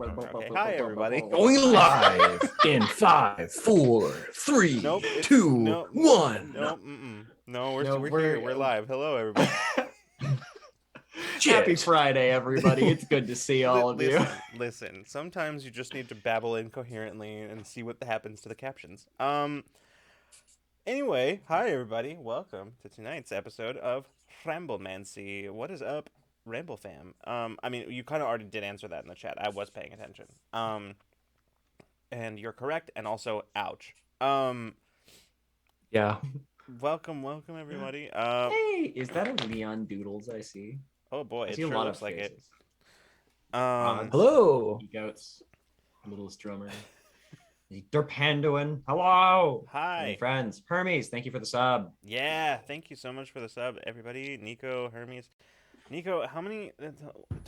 Okay. Hi, everybody. Going live in 5, 4, 3, Nope. 2, 1. No, we're here. We're live. Hello, everybody. Happy Friday, everybody. It's good to see all of you. Listen. Sometimes you just need to babble incoherently and see what happens to the captions. Anyway, hi, everybody. Welcome to tonight's episode of Ramblemancy. What is up, Ramble fam? I mean, you kind of already did answer that in the chat. I was paying attention. And you're correct, and also, ouch. Yeah. Welcome, everybody. Hey, is that a Leon Doodles I see? Oh boy, I it see sure a lot looks of like faces. it. Hello. Goats, littlest drummer. Derpanduin, hello. Hi. And friends. Hermes, thank you for the sub. Yeah, thank you so much for the sub, everybody. Nico, Hermes. Nico, how many?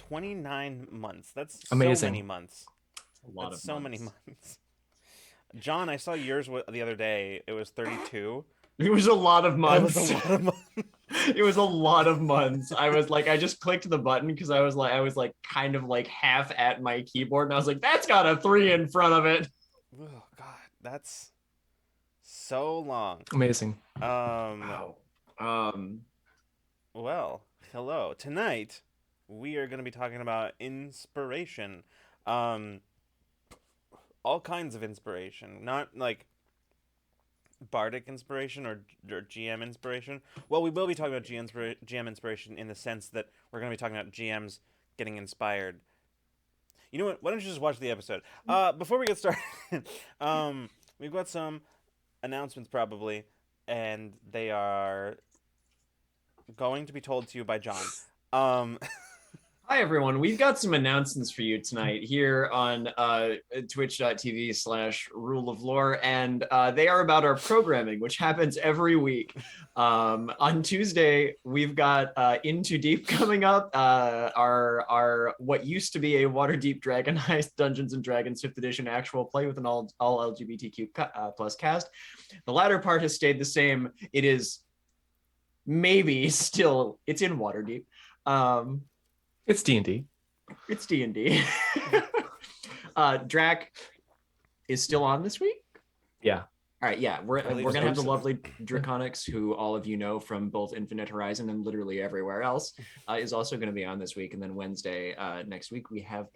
29 months. That's amazing. So many months. A lot That's of so months. many months. John, I saw yours the other day. It was 32. It was a lot of months. That was a lot of months. It was a lot of months. I was like, I just clicked the button because I was like kind of like half at my keyboard, and I was like, that's got a 3 in front of it. Oh God, that's so long. Amazing. Wow. Well, hello. Tonight we are going to be talking about inspiration. All kinds of inspiration, not like bardic inspiration or GM inspiration. Well, we will be talking about GM inspiration in the sense that we're going to be talking about GMs getting inspired. You know what? Why don't you just watch the episode? Before we get started, we've got some announcements probably, and they are going to be told to you by John. Hi, everyone. We've got some announcements for you tonight here on twitch.tv/Rule of Lore, and they are about our programming, which happens every week. On Tuesday, we've got Into Deep coming up, our what used to be a Waterdeep Dragon Heist Dungeons & Dragons 5th edition actual play with an all LGBTQ plus cast. The latter part has stayed the same. It is maybe still, it's in Waterdeep. It's D&D. It's D&D. Drac is still on this week? Yeah. All right, yeah. We're going to have the so. lovely Draconics, who all of you know from both Infinite Horizon and literally everywhere else, is also going to be on this week. And then Wednesday next week, we have,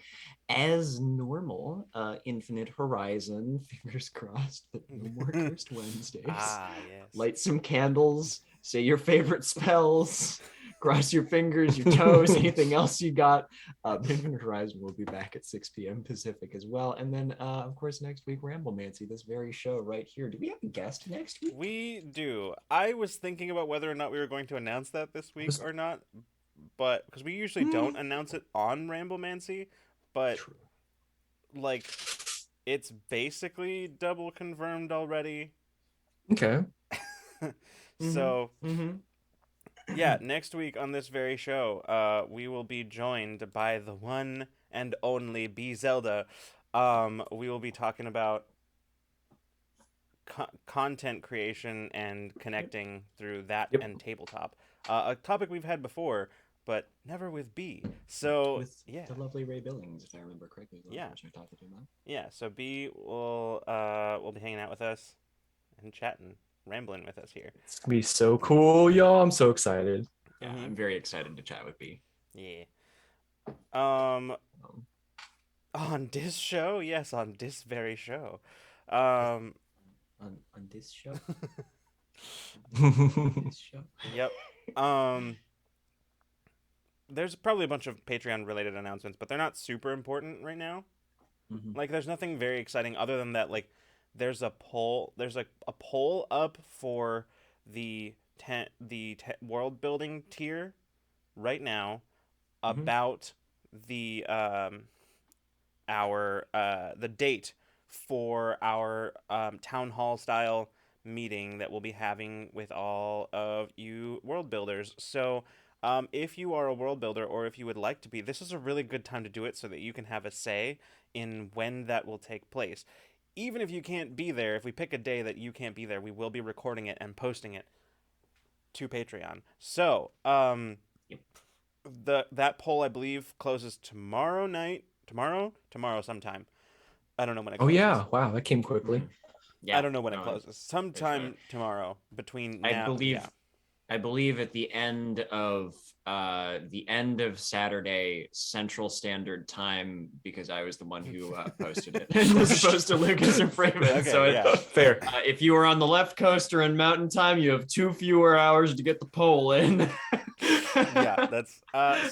as normal, Infinite Horizon. Fingers crossed that no more Cursed Wednesdays. Yes. Light some candles, say your favorite spells. Cross your fingers, your toes, anything else you got. Infinite Horizon will be back at 6 p.m. Pacific as well. And then, of course, next week, Ramblemancy, this very show right here. Do we have a guest next week? We do. I was thinking about whether or not we were going to announce that this week or not, but because we usually don't announce it on Ramblemancy, but True. Like, it's basically double confirmed already. Okay. So... Yeah, next week on this very show, we will be joined by the one and only B. Zelda. We will be talking about content creation and connecting through that and tabletop. A topic we've had before, but never with B. So, with the lovely Ray Billings, if I remember correctly. Yeah. Which I talked to him about. Yeah, so B will be hanging out with us and chatting. Rambling with us here. It's gonna be so cool, y'all. I'm so excited. Yeah, I'm very excited to chat with B. Yeah. On this show? Yes, on this very show. On this show? On this show? Yep. There's probably a bunch of Patreon related announcements, but they're not super important right now. Like, there's nothing very exciting other than that, like, there's a poll up for the world building tier right now about the date for our town hall style meeting that we'll be having with all of you world builders. So if you are a world builder, or if you would like to be, this is a really good time to do it so that you can have a say in when that will take place. Even if you can't be there, if we pick a day that you can't be there, we will be recording it and posting it to Patreon. So, that poll, I believe, closes tomorrow night tomorrow sometime. I don't know when it Oh closes. yeah, wow, that came quickly. Yeah, I don't know when it no, closes. Sometime tomorrow between I now. believe Yeah. I believe at the end of Saturday Central Standard Time, because I was the one who posted it as opposed to Lucas or Freeman. Okay, So yeah. Fair. if you are on the left coast or in Mountain Time, you have 2 fewer hours to get the poll in. Yeah, that's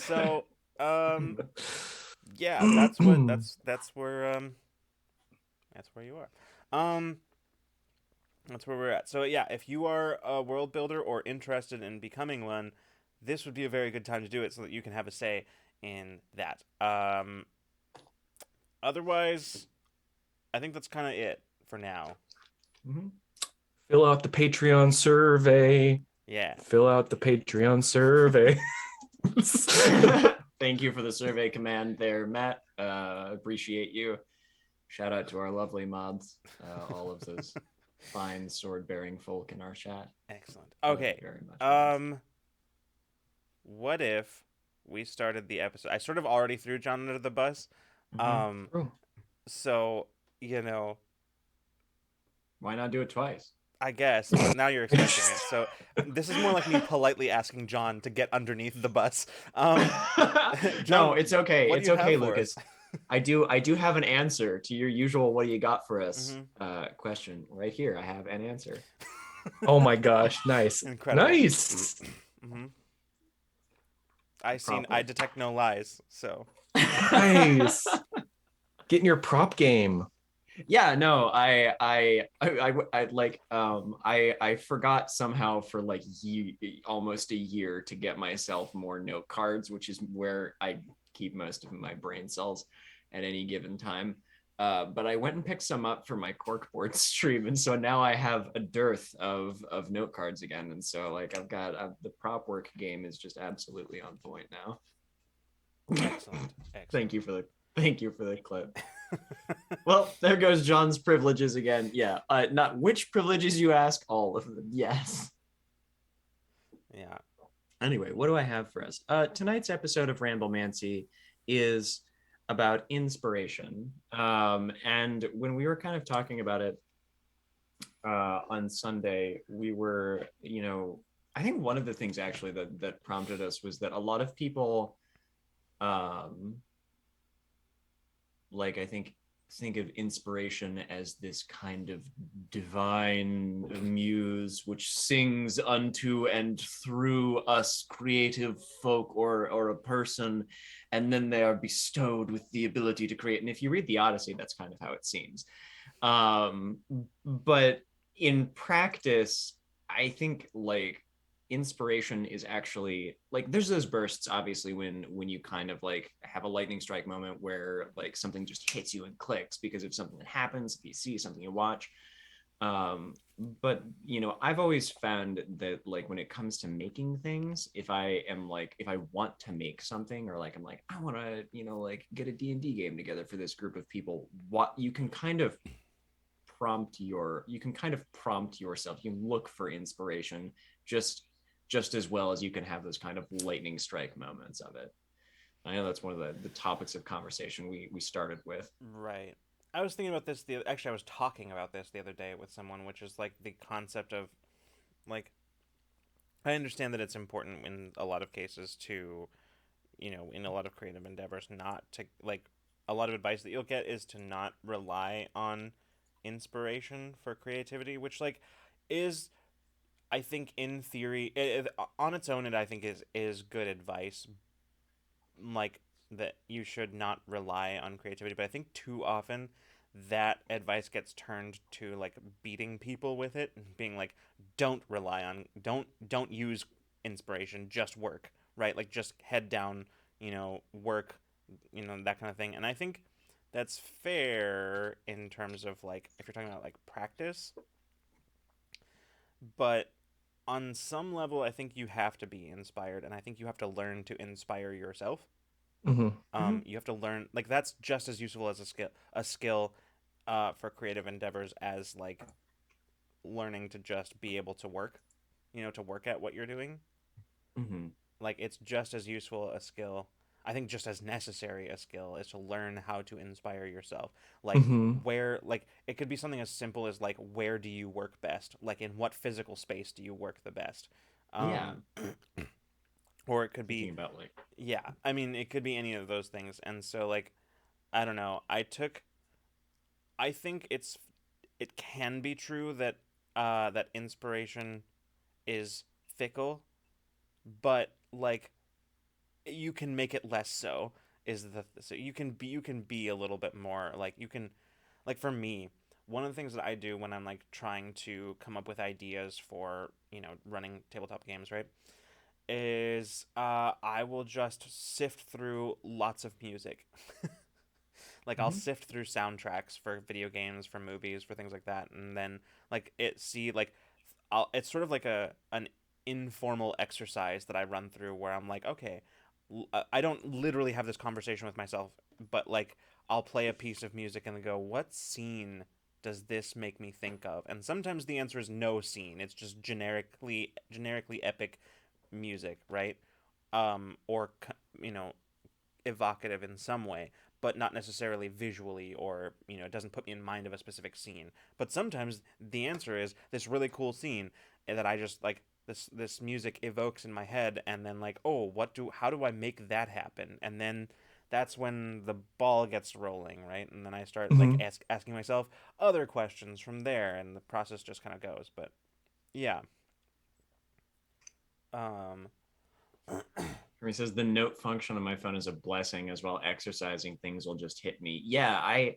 so yeah, that's what that's where you are. That's where we're at. So yeah, if you are a world builder or interested in becoming one, this would be a very good time to do it so that you can have a say in that. Otherwise, I think that's kind of it for now. Fill out the Patreon survey. Yeah. Fill out the Patreon survey. Thank you for the survey command there, Matt. Appreciate you. Shout out to our lovely mods, all of those fine sword-bearing folk in our chat. Excellent. Love you Okay. very much, mods. What if we started the episode? I sort of already threw John under the bus. True. So, you know, Why not do it twice? I guess, but now you're expecting it. So this is more like me politely asking John to get underneath the bus. John, No, it's okay. what do It's you okay, have for Lucas. us? I do have an answer to your usual "what do you got for us" Mhm. question right here. I have an answer. Oh my gosh, nice. Incredible. Nice. Hmm. Prop I work. detect no lies. So Nice. Get in your prop game. Yeah, no, I forgot somehow for like almost a year to get myself more note cards, which is where I keep most of my brain cells at any given time. But I went and picked some up for my corkboard stream, and so now I have a dearth of note cards again, and so like I've got the prop work game is just absolutely on point now. excellent. Thank you for the clip. Well, there goes John's privileges again. Yeah, not which privileges you ask, all of them. Yes. Yeah. Anyway, what do I have for us? Tonight's episode of Ramblemancy is about inspiration. And when we were kind of talking about it on Sunday, we were, I think one of the things actually that prompted us was that a lot of people, I think of inspiration as this kind of divine muse which sings unto and through us creative folk or a person, and then they are bestowed with the ability to create. And if you read the Odyssey, that's kind of how it seems. But in practice, I think inspiration is actually there's those bursts obviously when you kind of have a lightning strike moment where something just hits you and clicks because of something that happens, if you see something, you watch. But I've always found that when it comes to making things, if I want to make something, or I want to get a D&D game together for this group of people, what you can kind of prompt yourself. You look for inspiration just as well as you can have those kind of lightning strike moments of it. I know that's one of the topics of conversation we started with. Right. I was thinking about this actually I was talking about this the other day with someone, which is the concept of I understand that it's important in a lot of cases to, in a lot of creative endeavors, not to a lot of advice that you'll get is to not rely on inspiration for creativity, which is, I think, in theory, on its own, I think is good advice. That you should not rely on creativity, but I think too often that advice gets turned to beating people with it and being don't rely on, don't use inspiration, just work, right? Just head down, work, that kind of thing. And I think that's fair in terms of if you're talking about practice, but on some level, I think you have to be inspired, and I think you have to learn to inspire yourself. You have to learn that's just as useful as a skill for creative endeavors as learning to just be able to work, to work at what you're doing. It's just as useful a skill I think just as necessary a skill is to learn how to inspire yourself. Like Hmm. like it could be something as simple as like where do you work best? Like in what physical space do you work the best? Yeah, Um, or it could thinking be about like yeah. I mean, it could be any of those things. And so like I don't know. I think it can be true that that inspiration is fickle, but like you can make it less so is the so you can be a little bit more like you can like for me one of the things that I do when I'm like trying to come up with ideas for running tabletop games, right, is I will just sift through lots of music. Like I'll Mhm. sift through soundtracks for video games, for movies, for things like that, and then like it's sort of like an informal exercise that I run through where I'm like, okay, I don't literally have this conversation with myself, but like I'll play a piece of music and go, what scene does this make me think of? And sometimes the answer is no scene. It's just generically epic music, right? Or evocative in some way, but not necessarily visually, or it doesn't put me in mind of a specific scene. But sometimes the answer is this really cool scene that I just like this music evokes in my head, and then like, oh, how do I make that happen? And then that's when the ball gets rolling, right? And then I start like Hmm. asking myself other questions from there, and the process just kind of goes. But yeah. um He says the note function on my phone is a blessing as well. Exercising things will just hit me. Yeah, I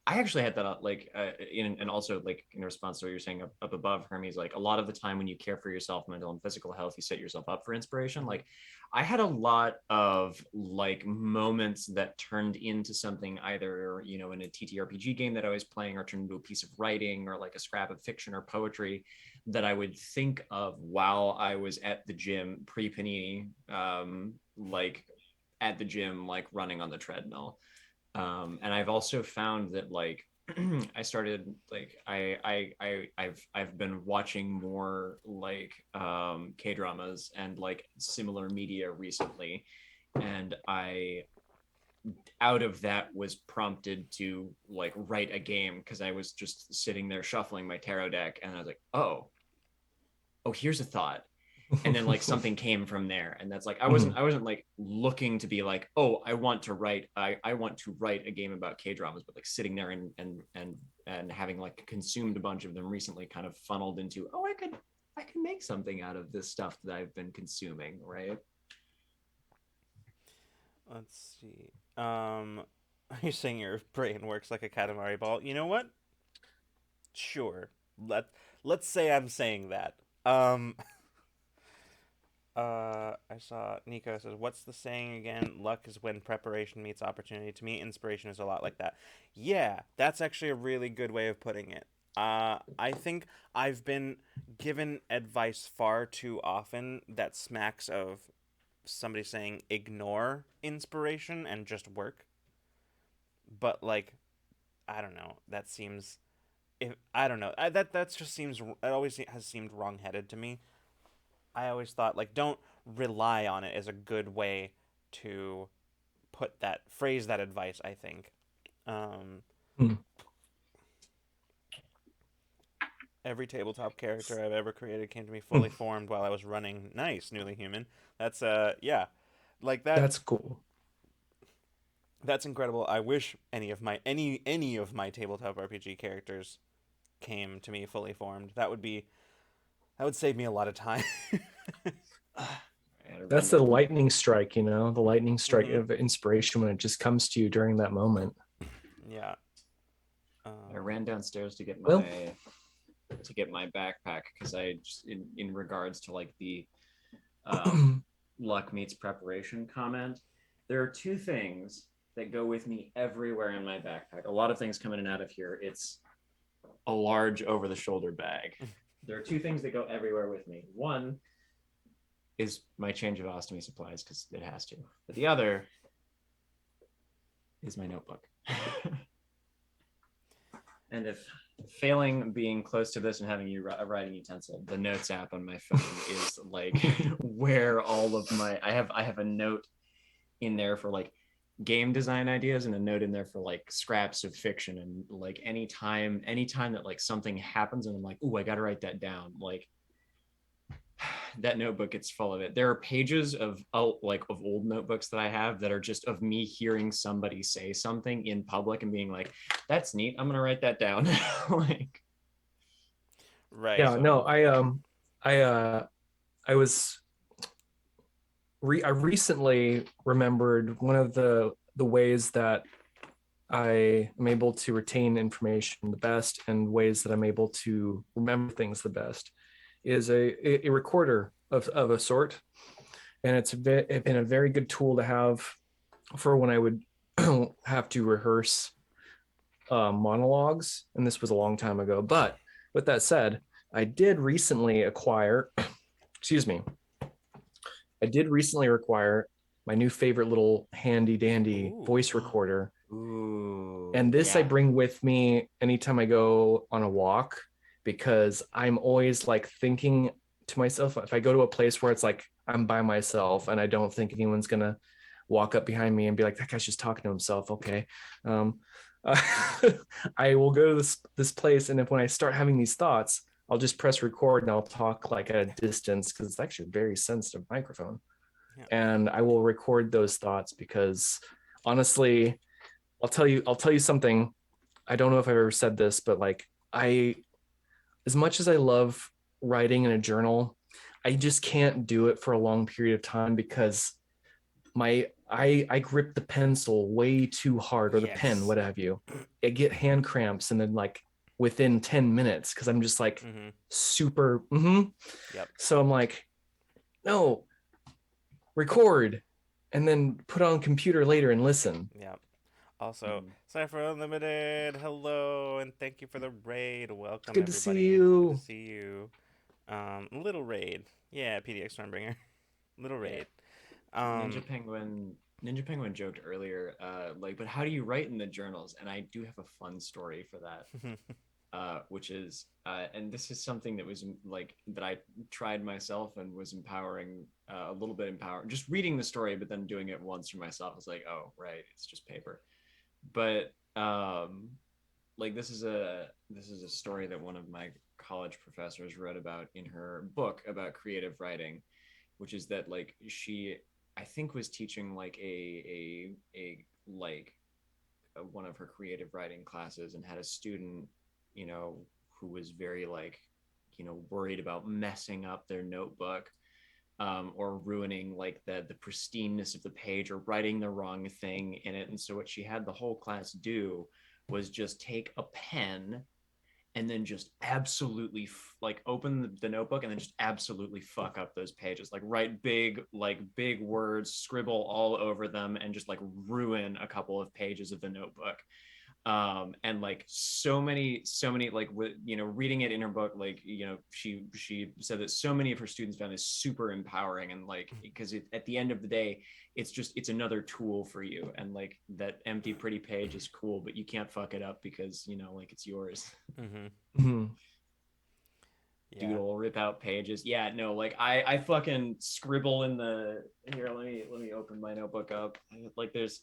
actually had that and also like in response to what you're saying up above, Hermes, like a lot of the time when you care for yourself, mental and physical health, you set yourself up for inspiration. mhm. Like I had a lot of like moments that turned into something either, in a TTRPG game that I was playing or turned into a piece of writing or like a scrap of fiction or poetry that I would think of while I was at the gym pre-panini, like at the gym, like running on the treadmill. And I've also found that like I started like I've been watching more like K dramas and like similar media recently, and I out of that was prompted to like write a game because I was just sitting there shuffling my tarot deck and I was like, oh, here's a thought, and then like something came from there, and that's like Hmm. I wasn't like looking to be like, oh, I want to write a game about K dramas, but like sitting there and having like consumed a bunch of them recently kind of funneled into, oh, I could make something out of this stuff that I've been consuming, right? Let's see. You're saying your brain works like a Katamari ball. You know what? Sure. Let's say I'm saying that. Um, I saw Nico says, "What's the saying again? Luck is when preparation meets opportunity." To me, inspiration is a lot like that. Yeah, that's actually a really good way of putting it. I think I've been given advice far too often that smacks of somebody saying ignore inspiration and just work. But like, I don't know. That seems if I don't know. That just seems it always has seemed wrongheaded to me. I always thought like don't rely on it as a good way to phrase that advice. I think um, every tabletop character I've ever created came to me fully formed while I was running. Nice, newly human. That's yeah, like that. That's cool. That's incredible. I wish any of my tabletop RPG characters came to me fully formed. That would save me a lot of time. That's the lightning strike, the lightning strike Hmm. of inspiration when it just comes to you during that moment. Yeah. I Um, ran downstairs Well, to get my backpack because I just in regards to like the um, luck meets preparation comment. There are two things that go with me everywhere in my backpack. A lot of things come in and out of here. It's a large over the shoulder bag. There are two things that go everywhere with me. One is my change of ostomy supplies because it has to, but the other is my notebook. And if failing being close to this and having a writing utensil, the notes app on my phone is like where all of my I have a note in there for like game design ideas and a note in there for like scraps of fiction. And like anytime that like something happens and I'm like, oh, I gotta write that down, like that notebook gets full of it. There are pages of like of old notebooks that I have that are just of me hearing somebody say something in public and being like, that's neat, I'm gonna write that down. Like, Right. Yeah, so, no, I was I recently remembered one of the ways that I am able to retain information the best and ways that I'm able to remember things the best is a recorder of a sort. And it's been a very good tool to have for when I would have to rehearse monologues. And this was a long time ago. But with that said, I did recently acquire, excuse me, I did recently acquire my new favorite little handy dandy Ooh. voice recorder. ooh, And this I yeah. bring with me anytime I go on a walk because I'm always like thinking to myself, if I go to a place where it's like I'm by myself and I don't think anyone's gonna walk up behind me and be like, that guy's just talking to himself. Okay. Um, uh, I will go to this place, and if when I start having these thoughts, I'll just press record and I'll talk like at a distance because it's actually a very sensitive microphone. Yeah. And I will record those thoughts because honestly, I'll tell you something. I don't know if I've ever said this, but like as much as I love writing in a journal, I just can't do it for a long period of time because I grip the pencil way too hard or the pen, Yes. what have you. I get hand cramps and then like within 10 minutes because I'm just like Mm-hmm. super Yep. So I'm like, no, record and then put on computer later and listen. Yep. Also, Cypher Unlimited, hello, and thank you for the raid. It's Welcome, good to see everybody. Good to you. see you. Little raid. Yeah, PDX Stormbringer. Little Yeah. raid. Um, Ninja Penguin joked earlier, like, but how do you write in the journals? And I do have a fun story for that, which is, and this is something that was like that I tried myself and was empowering, a little bit empowering. Just reading the story, but then doing it once for myself. I was like, oh, right, it's just paper. But like this is a story that one of my college professors wrote about in her book about creative writing, which is that like she I think was teaching like a like one of her creative writing classes and had a student, you know, who was very like, you know, worried about messing up their notebook, or ruining like the pristineness of the page or writing the wrong thing in it. And so what she had the whole class do was just take a pen and then just absolutely like open the notebook and then just absolutely fuck up those pages, like write big words, scribble all over them, and just like ruin a couple of pages of the notebook. And like so many like you know, reading it in her book, like, you know, she said that so many of her students found this super empowering, and like because at the end of the day, it's another tool for you, and like that empty pretty page is cool, but you can't fuck it up because, you know, like it's yours. mm-hmm. Mhm. Yeah. Doodle, rip out pages. Yeah, no, like I fucking scribble in the here. Let me open my notebook up. Like it's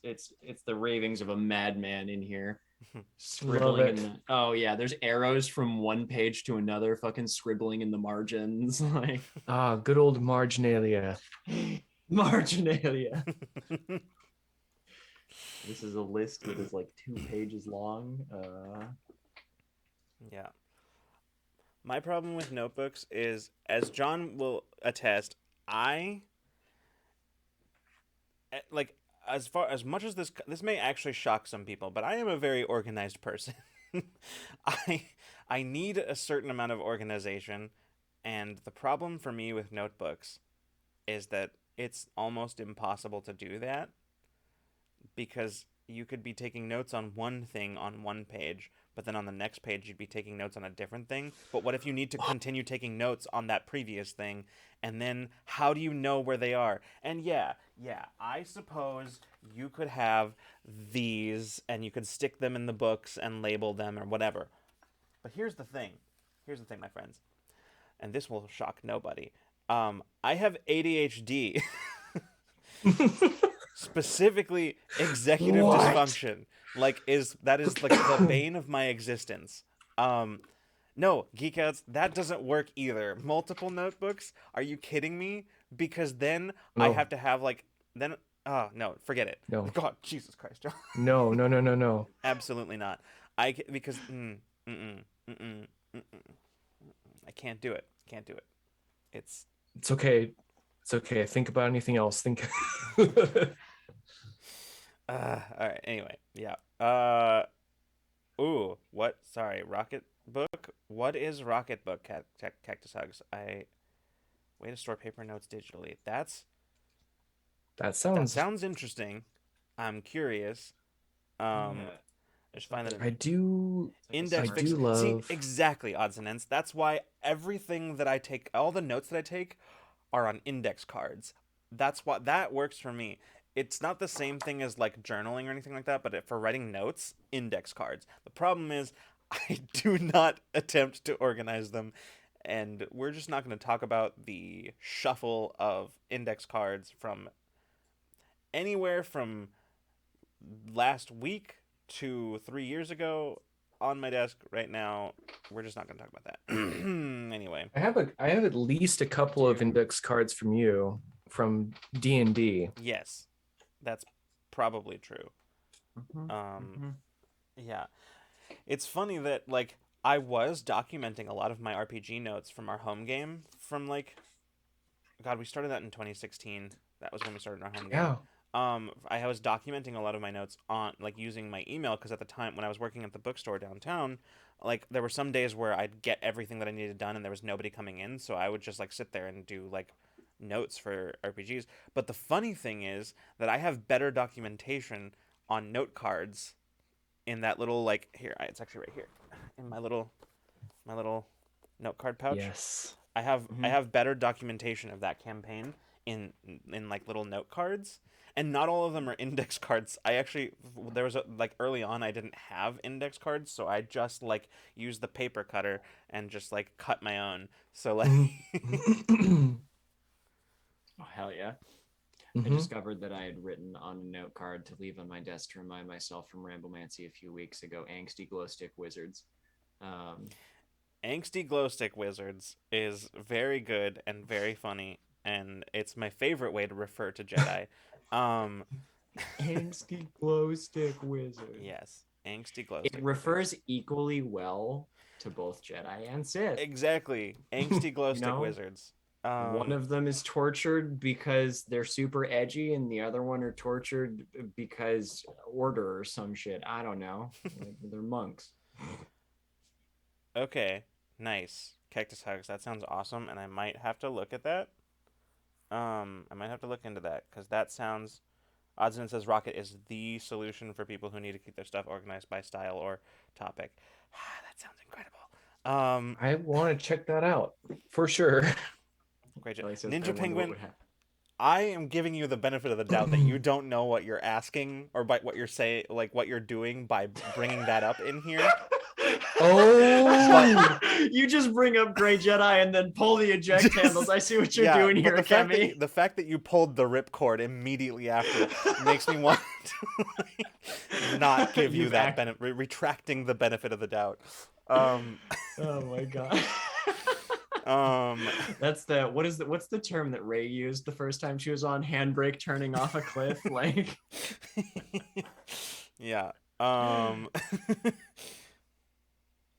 the ravings of a madman in here. Love Scribbling in it. the oh yeah, there's arrows from one page to another, fucking scribbling in the margins. Like Ah, good old marginalia. marginalia. This is a list that is like 2 pages long. Yeah. My problem with notebooks is, as John will attest, I like, as much as this may actually shock some people, but I am a very organized person. I I need a certain amount of organization, and the problem for me with notebooks is that it's almost impossible to do that, because you could be taking notes on one thing on one page, but then on the next page you'd be taking notes on a different thing. But what if you need to continue taking notes on that previous thing, and then how do you know where they are? And yeah, I suppose you could have these and you could stick them in the books and label them or whatever. But here's the thing. Here's the thing, my friends. And this will shock nobody. I have ADHD. specifically executive What? dysfunction. Like that is like the bane of my existence. No, Geekouts, that doesn't work either. Multiple notebooks? Are you kidding me? Because then I No. have to have like then oh no, forget it. No. God, Jesus Christ, John. No. Absolutely not. Because I can't do it. Can't do it. It's It's okay. It's okay. Think about anything else. Think. all right. Anyway, yeah. Ooh, what? Sorry, Rocket Book. What is Rocket Book? Cactus Hugs. Way to store paper notes digitally. That That sounds. sounds interesting. I'm curious. Just find that I do. index I fix. do See, love. exactly, odds and ends. That's why everything that I take, all the notes that I take, are on index cards. That's what that works for me. It's not the same thing as like journaling or anything like that, but for writing notes, index cards. The problem is, I do not attempt to organize them, and we're just not going to talk about the shuffle of index cards from anywhere from last week to 3 years ago on my desk right now. We're just not going to talk about that. Anyway, I have at least a couple of index cards from you from D&D. yes, that's probably true. Yeah, it's funny that like I was documenting a lot of my RPG notes from our home game from like God, we started that in 2016. That was when we started our home game. Yeah. I was documenting a lot of my notes on like using my email because at the time when I was working at the bookstore downtown, like there were some days where I'd get everything that I needed done and there was nobody coming in, so I would just like sit there and do like notes for RPGs. But the funny thing is that I have better documentation on note cards in that little like here, it's actually right here in my little note card pouch. Yes. I have better documentation of that campaign in like little note cards, and not all of them are index cards. There was like early on I didn't have index cards, so I just like used the paper cutter and just like cut my own. So like Oh, hell yeah. I discovered that I had written on a note card to leave on my desk to remind myself from Ramblemancy a few weeks ago, angsty glow stick wizards. Angsty glow stick wizards is very good and very funny, and it's my favorite way to refer to Jedi. Angsty glow stick wizard. Yes, angsty glow stick. It refers equally well to both Jedi and Sith. Exactly, angsty glow stick know? wizards. One of them is tortured because they're super edgy, and the other one are tortured because order or some shit. I don't know. They're monks. Okay, nice. Cactus Hugs, that sounds awesome, and I might have to look at that. I might have to look into that, because that sounds... Odds and Ends says Rocket is the solution for people who need to keep their stuff organized by style or topic. That sounds incredible. I want to check that out for sure. Great job. Like says, Ninja Penguin, I am giving you the benefit of the doubt that you don't know what you're asking or by what you're saying, like what you're doing by bringing that up in here. Oh, you just bring up Grey Jedi and then pull the eject handles. I see what you're doing here, Kemi. The fact that you pulled the ripcord immediately after makes me want to not give you that benefit, retracting the benefit of the doubt. Oh my god. That's what's the term that Rey used the first time she was on handbrake turning off a cliff? Like yeah. Oh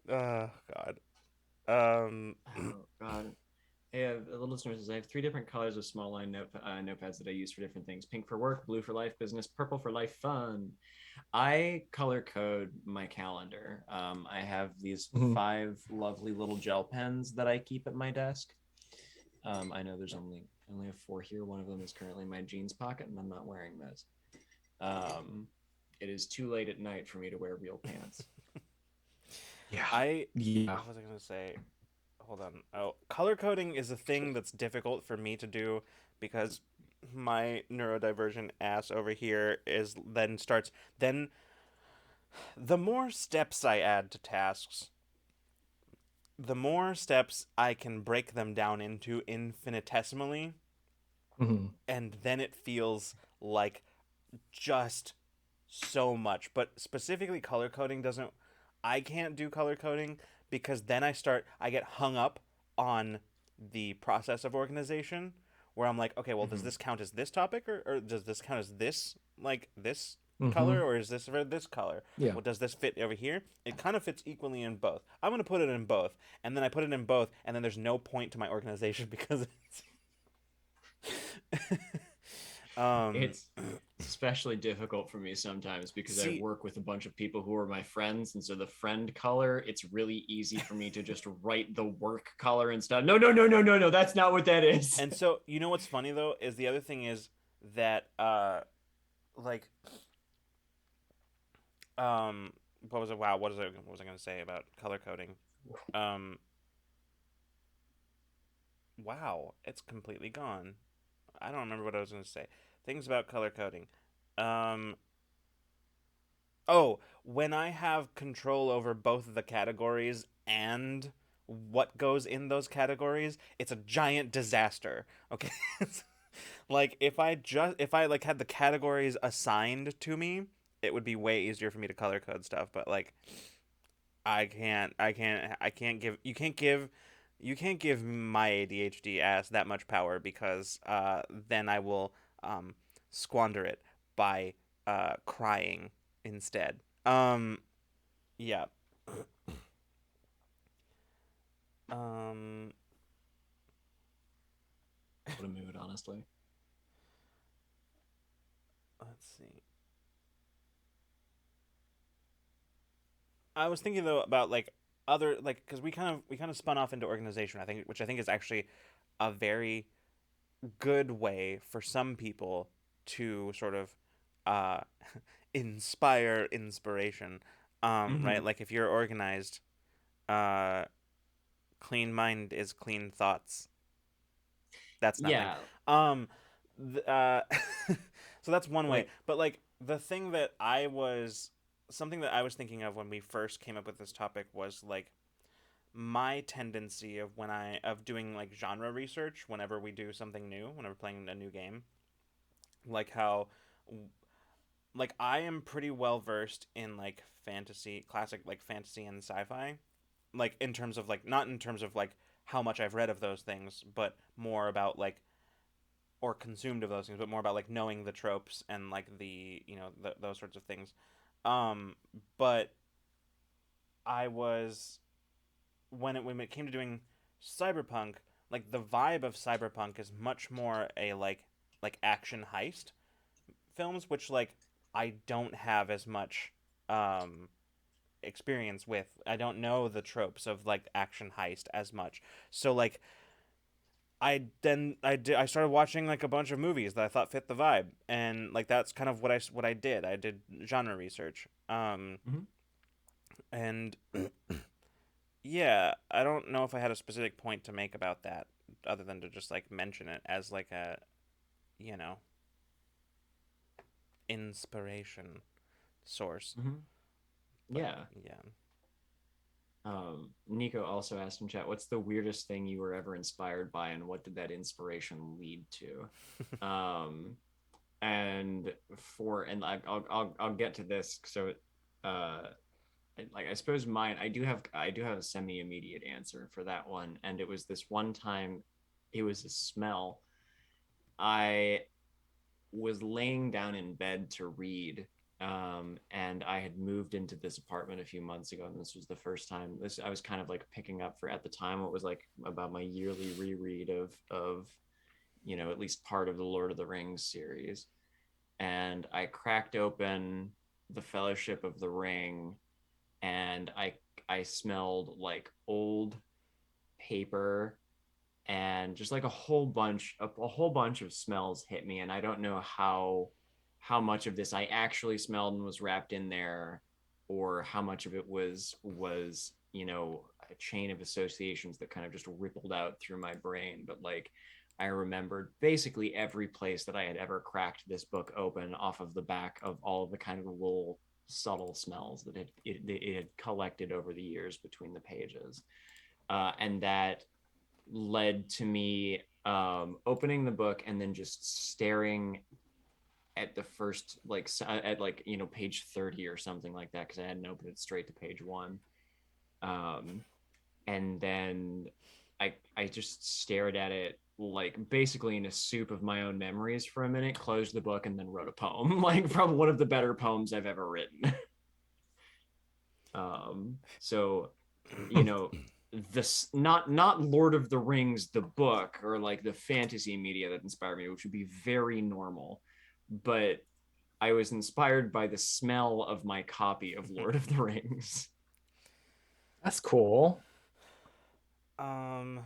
god. Oh god. Yeah, the listener says I have 3 different colors of small line notepads that I use for different things: pink for work, blue for life business, purple for life fun. I color code my calendar. I have these 5 lovely little gel pens that I keep at my desk. I know I only have 4 here. One of them is currently in my jeans pocket, and I'm not wearing those. It is too late at night for me to wear real pants. yeah. What was I gonna say? Hold on. Oh, color coding is a thing that's difficult for me to do because my neurodivergent ass over here then the more steps I add to tasks, the more steps I can break them down into infinitesimally, and then it feels like just so much. But specifically color coding doesn't, I can't do color coding because then I get hung up on the process of organization where I'm like, okay, well, does Mhm. this count as this topic, or does this count as this, like this color, Mm-hmm. or is this for this color? Yeah. Well, does this fit over here? It kind of fits equally in both. I'm going to put it in both. And then I put it in both, and then there's no point to my organization because it's It's especially difficult for me sometimes because I see, work with a bunch of people who are my friends, and so the friend color, it's really easy for me to just write the work color and stuff. No, no, no, no, no, no, that's not what that is. and so you know what's funny though is the other thing is that like what was it? Wow, what was I going to say about color coding? Um wow, it's completely gone. I don't remember what I was going to say. Things about color coding. Um Oh, when I have control over both the categories and what goes in those categories, it's a giant disaster. Okay? Like if I like had the categories assigned to me, it would be way easier for me to color code stuff, but like I can't give you can't give my ADHD ass that much power because then I will squander it by crying instead. Yeah. Um What a mood, honestly. let's see. I was thinking though about like other like cuz we kind of spun off into organization, I think, which I think is actually a very good way for some people to sort of uh inspire inspiration. Right? Hmm. Like if you're organized, uh clean mind is clean thoughts. That's nothing. Yeah, Um, so that's one way. like, But like the thing that I was something that I was thinking of when we first came up with this topic was like my tendency of when I of doing like genre research whenever we do something new, whenever playing a new game, like how like I am pretty well versed in like fantasy, classic like fantasy and sci-fi, like in terms of like not in terms of like how much I've read of those things, but more about like or consumed of those things, but more about like knowing the tropes and like the those sorts of things. Um, but I was when it came to doing cyberpunk, like the vibe of cyberpunk is much more a like action heist films, which like I don't have as much um experience with. I don't know the tropes of like action heist as much. So like I started watching like a bunch of movies that I thought fit the vibe, and like that's kind of what I did. I did genre research. mhm. And yeah, I don't know if I had a specific point to make about that other than to just like mention it as like a you know inspiration source. Mhm. But Yeah. yeah. Nico also asked in chat, what's the weirdest thing you were ever inspired by, and what did that inspiration lead to? Um, and I'll get to this. So, uh, like I suppose mine, I do have a semi immediate answer for that one, and it was this one time, it was a smell. I was laying down in bed to read, and I had moved into this apartment a few months ago, and this was the first time this I was kind of like picking up for at the time what was like about my yearly reread of at least part of the Lord of the Rings series, and I cracked open the Fellowship of the Ring, and I smelled like old paper and just like a whole bunch of smells hit me, and I don't know how much of this I actually smelled and was wrapped in there, or how much of it was a chain of associations that kind of just rippled out through my brain. But like, I remembered basically every place that I had ever cracked this book open off of the back of all of the kind of little subtle smells that it had collected over the years between the pages, and that led to me opening the book and then just staring at the first at like page 30 or something like that because I hadn't opened it straight to page 1. And then I just stared at it like basically in a soup of my own memories for a minute, closed the book, and then wrote a poem, like from one of the better poems I've ever written. So this not Lord of the Rings the book or like the fantasy media that inspired me, which would be very normal, but I was inspired by the smell of my copy of Lord of the Rings. That's cool. Yeah,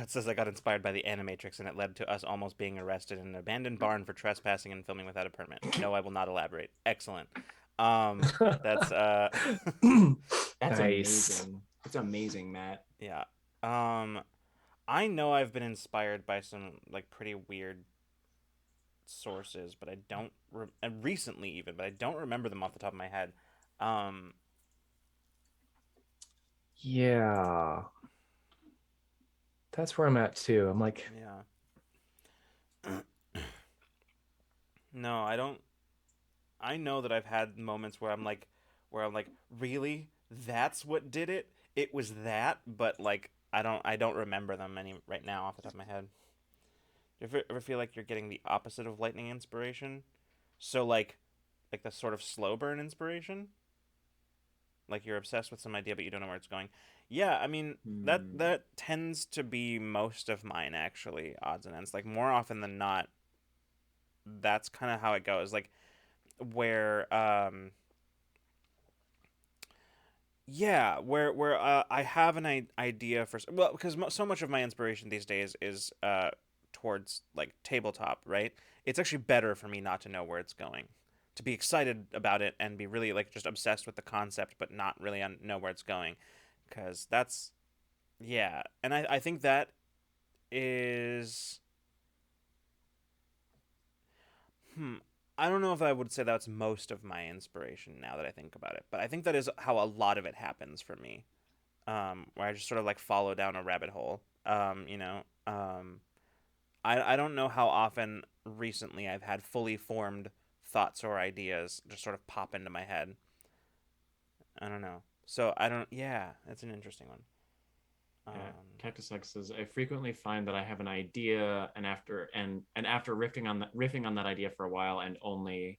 it says I got inspired by the Animatrix, and it led to us almost being arrested in an abandoned barn for trespassing and filming without a permit. No, I will not elaborate. Excellent. That's That's Nice. amazing. That's amazing, Matt. yeah. I know I've been inspired by some like pretty weird sources, but I don't recently even, but I don't remember them off the top of my head. Um, Yeah. That's where I'm at too. I'm like, yeah. No, I don't. I know that I've had moments where I'm like, really? That's what did it? It was that, but like, I don't remember them any right now off the top of my head. Do you ever feel like you're getting the opposite of lightning inspiration? So like the sort of slow burn inspiration? Like you're obsessed with some idea, but you don't know where it's going. Yeah, I mean that tends to be most of mine actually, odds and ends. Like more often than not, that's kind of how it goes. Like where yeah, where I have an idea for well because so much of my inspiration these days is towards like tabletop, right? It's actually better for me not to know where it's going, to be excited about it and be really like just obsessed with the concept, but not really know where it's going, because that's yeah, and I think that is hmm. I don't know if I would say that's most of my inspiration now that I think about it, but I think that is how a lot of it happens for me. Where I just sort of like follow down a rabbit hole. I don't know how often recently I've had fully formed thoughts or ideas just sort of pop into my head. I don't know. So I don't. Yeah, that's an interesting one. Yeah, Cactus X says I frequently find that I have an idea, and after riffing on that idea for a while, and only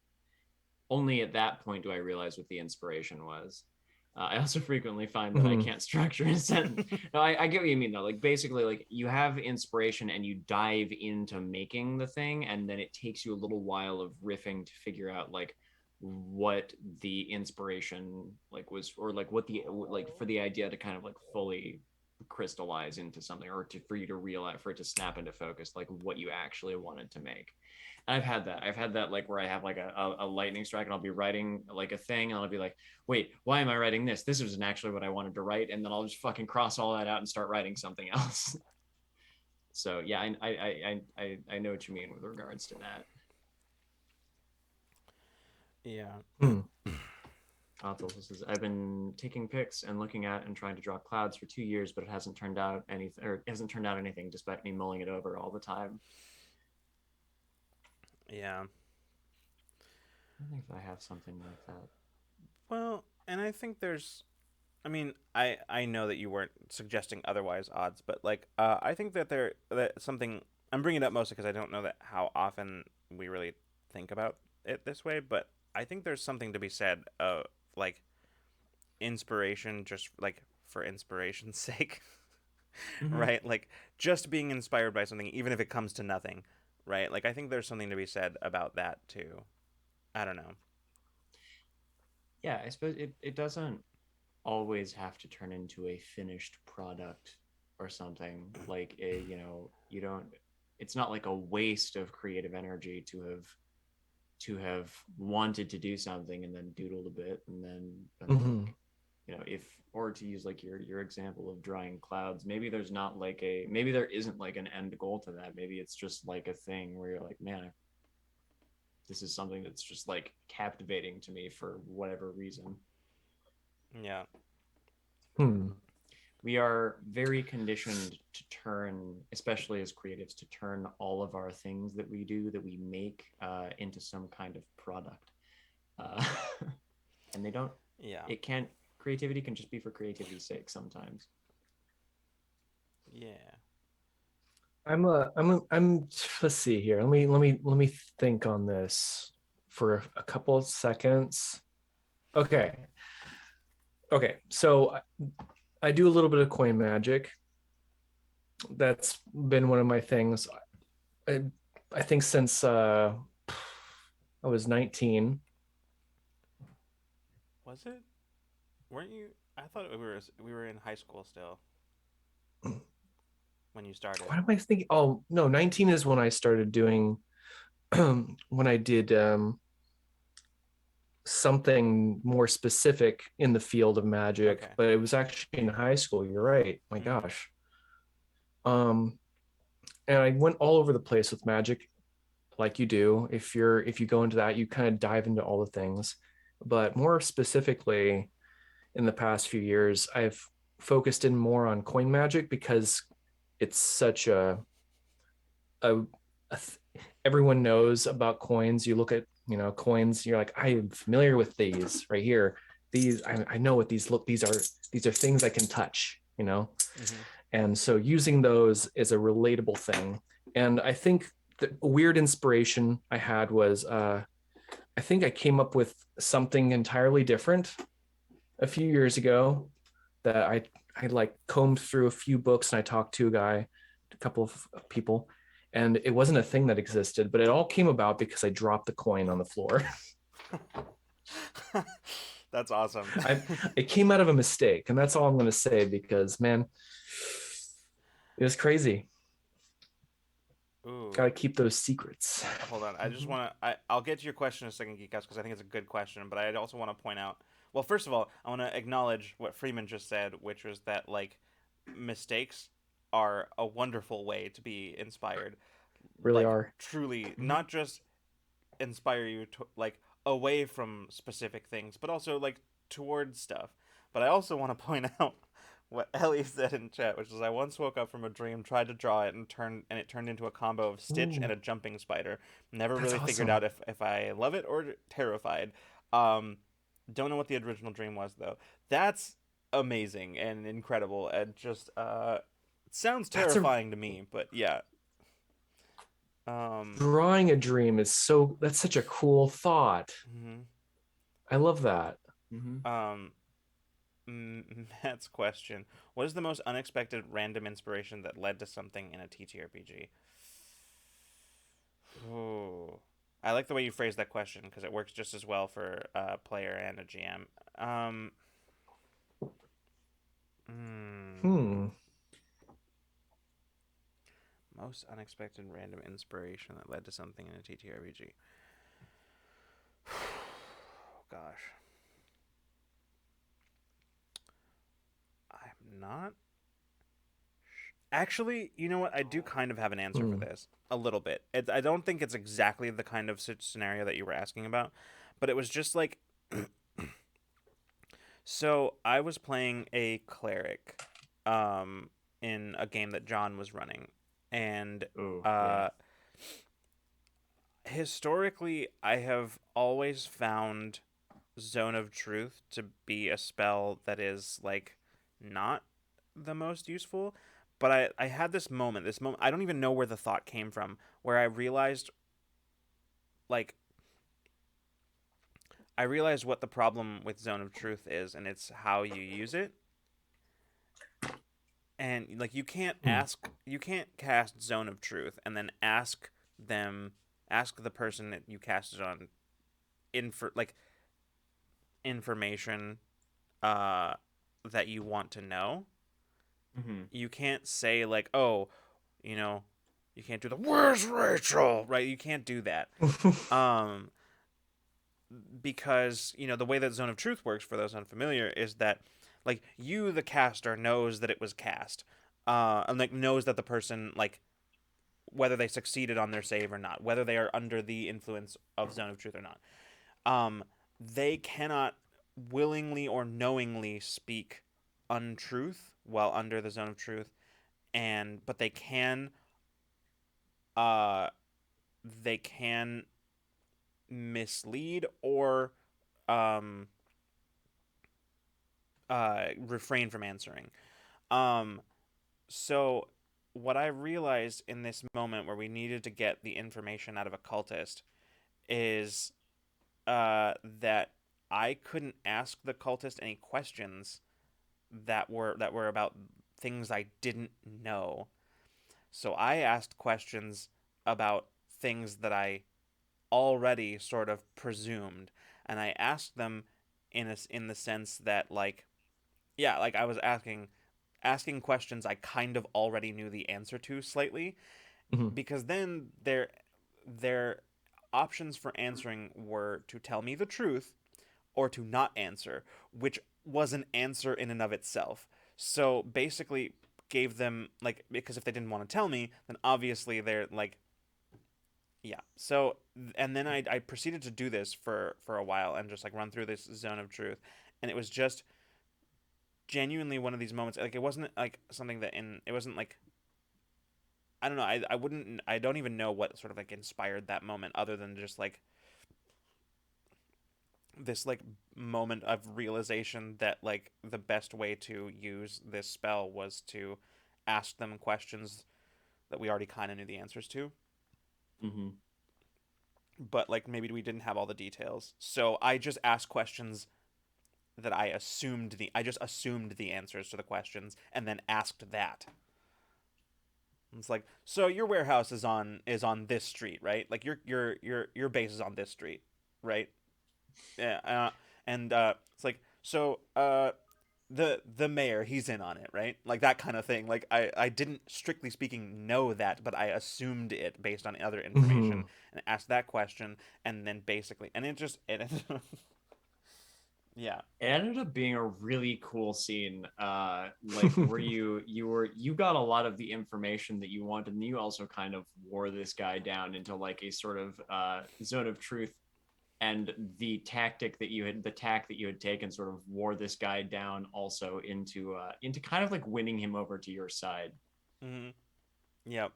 at that point do I realize what the inspiration was. I also frequently find that I mhm. can't structure a sentence. No, I get what you mean though. Like basically, like you have inspiration and you dive into making the thing, and then it takes you a little while of riffing to figure out like what the inspiration like was, or like what the like for the idea to kind of like fully crystallize into something, or for you to realize, for it to snap into focus, like what you actually wanted to make. I've had that. I've had that like where I have like a lightning strike and I'll be writing like a thing and I'll be like, wait, why am I writing this? This isn't actually what I wanted to write. And then I'll just fucking cross all that out and start writing something else. So yeah, I know what you mean with regards to that. Yeah. Hmm. Says, I've been taking pics and looking at and trying to draw clouds for 2 years, but it hasn't turned out anything, or it hasn't turned out anything despite me mulling it over all the time. Yeah. I think if I have something like that. Well, and I think there's I mean, I know that you weren't suggesting otherwise, odds, but like I think that that something I'm bringing it up mostly because I don't know that how often we really think about it this way, but I think there's something to be said of like inspiration just like for inspiration's sake, Mm-hmm. right? Like just being inspired by something even if it comes to nothing, right? Like I think there's something to be said about that too. I don't know. Yeah, I suppose it doesn't always have to turn into a finished product or something like a, you don't, it's not like a waste of creative energy to have wanted to do something and then doodled a bit and then been Mhm. like, if, or to use like your example of drawing clouds, maybe there's not like a, maybe there isn't like an end goal to that, maybe it's just like a thing where you're like, man, this is something that's just like captivating to me for whatever reason. Yeah. Hmm. we are very conditioned to turn, especially as creatives, to turn all of our things that we do, that we make, into some kind of product. Uh, and they don't. Yeah. It can't. Creativity can just be for creativity's sake sometimes. Yeah. Let's see here. Let me think on this for a couple of seconds. Okay. So I do a little bit of coin magic. That's been one of my things. I think since I was 19. Was it? Weren't you? I thought we were in high school still when you started. What am I thinking? Oh no, 19 is when I started doing when I did something more specific in the field of magic, Okay. but it was actually in high school. You're right. My gosh. And I went all over the place with magic, like you do. If you go into that, you kind of dive into all the things. But more specifically, in the past few years, I've focused in more on coin magic because it's such a everyone knows about coins. You look at coins, you're like, I'm familiar with these right here. These I know what these look. These are things I can touch. And so using those is a relatable thing. And I think the weird inspiration I had was I think I came up with something entirely different a few years ago that I like combed through a few books, and I talked to a couple of people, and it wasn't a thing that existed, but it all came about because I dropped the coin on the floor. That's awesome. It came out of a mistake, and that's all I'm going to say, because man, it was crazy. Ooh. Gotta keep those secrets. Hold on. I just want to. I'll get to your question in a second, Geekhouse, because I think it's a good question. But I also want to point out. Well, first of all, I want to acknowledge what Freeman just said, which was that like mistakes are a wonderful way to be inspired. Really like, are. Truly, not just inspire you to like away from specific things, but also like towards stuff. But I also want to point out what Ellie said in chat, which is, I once woke up from a dream, tried to draw it, and it turned into a combo of Stitch and a jumping spider. Never That's really figured awesome. out if I love it or terrified. Don't know what the original dream was though. That's amazing and incredible, and just sounds terrifying to me, but yeah. Drawing a dream that's such a cool thought. Mm-hmm. I love that. Matt's question: what is the most unexpected random inspiration that led to something in a TTRPG? Oh, I like the way you phrased that question because it works just as well for a player and a GM. Most unexpected random inspiration that led to something in a TTRPG. Gosh. I'm not. Actually, you know what? I do kind of have an answer for this. A little bit. I don't think it's exactly the kind of scenario that you were asking about, but it was just like. So I was playing a cleric in a game that John was running. And historically, I have always found Zone of Truth to be a spell that is like not the most useful. But I had this moment, I don't even know where the thought came from, where like, I realized what the problem with Zone of Truth is, and it's how you use it. And like, you can't cast Zone of Truth and then ask the person that you cast it on information that you want to know. You can't say like, oh, you can't do the "where's Rachel," right? You can't do that. Because the way that Zone of Truth works, for those unfamiliar, is that like, you, the caster, knows that it was cast, and like knows that the person, like, whether they succeeded on their save or not, whether they are under the influence of Zone of Truth or not. They cannot willingly or knowingly speak untruth while under the zone of truth, but uh they can mislead or um refrain from answering. Um so what I realized in this moment where we needed to get the information out of a cultist is that I couldn't ask the cultist any questions that were about things I didn't know. So I asked questions about things that I already sort of presumed, and I asked them in the sense that like yeah, like I was asking questions I kind of already knew the answer to slightly, Mhm. because then their options for answering were to tell me the truth or to not answer, which was an answer in and of itself. So basically gave them like, because if they didn't want to tell me, then obviously they're like yeah. So and then I proceeded to do this for a while and just like run through this zone of truth, and it was just genuinely one of these moments. Like it wasn't like something that in it wasn't like I don't know. I don't even know what sort of like inspired that moment other than just like this like moment of realization that like the best way to use this spell was to ask them questions that we already kind of knew the answers to, Mm-hmm. but like maybe we didn't have all the details. So I just asked questions that I just assumed the answers to the questions and then asked that. It's like, so your warehouse is on this street, right? Like your base is on this street, right? Yeah, and it's like, so the mayor, he's in on it, right? Like that kind of thing. Like I didn't strictly speaking know that, but I assumed it based on other information Mhm. and asked that question, and then basically, and it yeah. It ended up being a really cool scene, like where you got a lot of the information that you wanted, and you also kind of wore this guy down into like a sort of zone of truth, and the tack that you had taken sort of wore this guy down also into kind of like winning him over to your side. Hmm. Yep.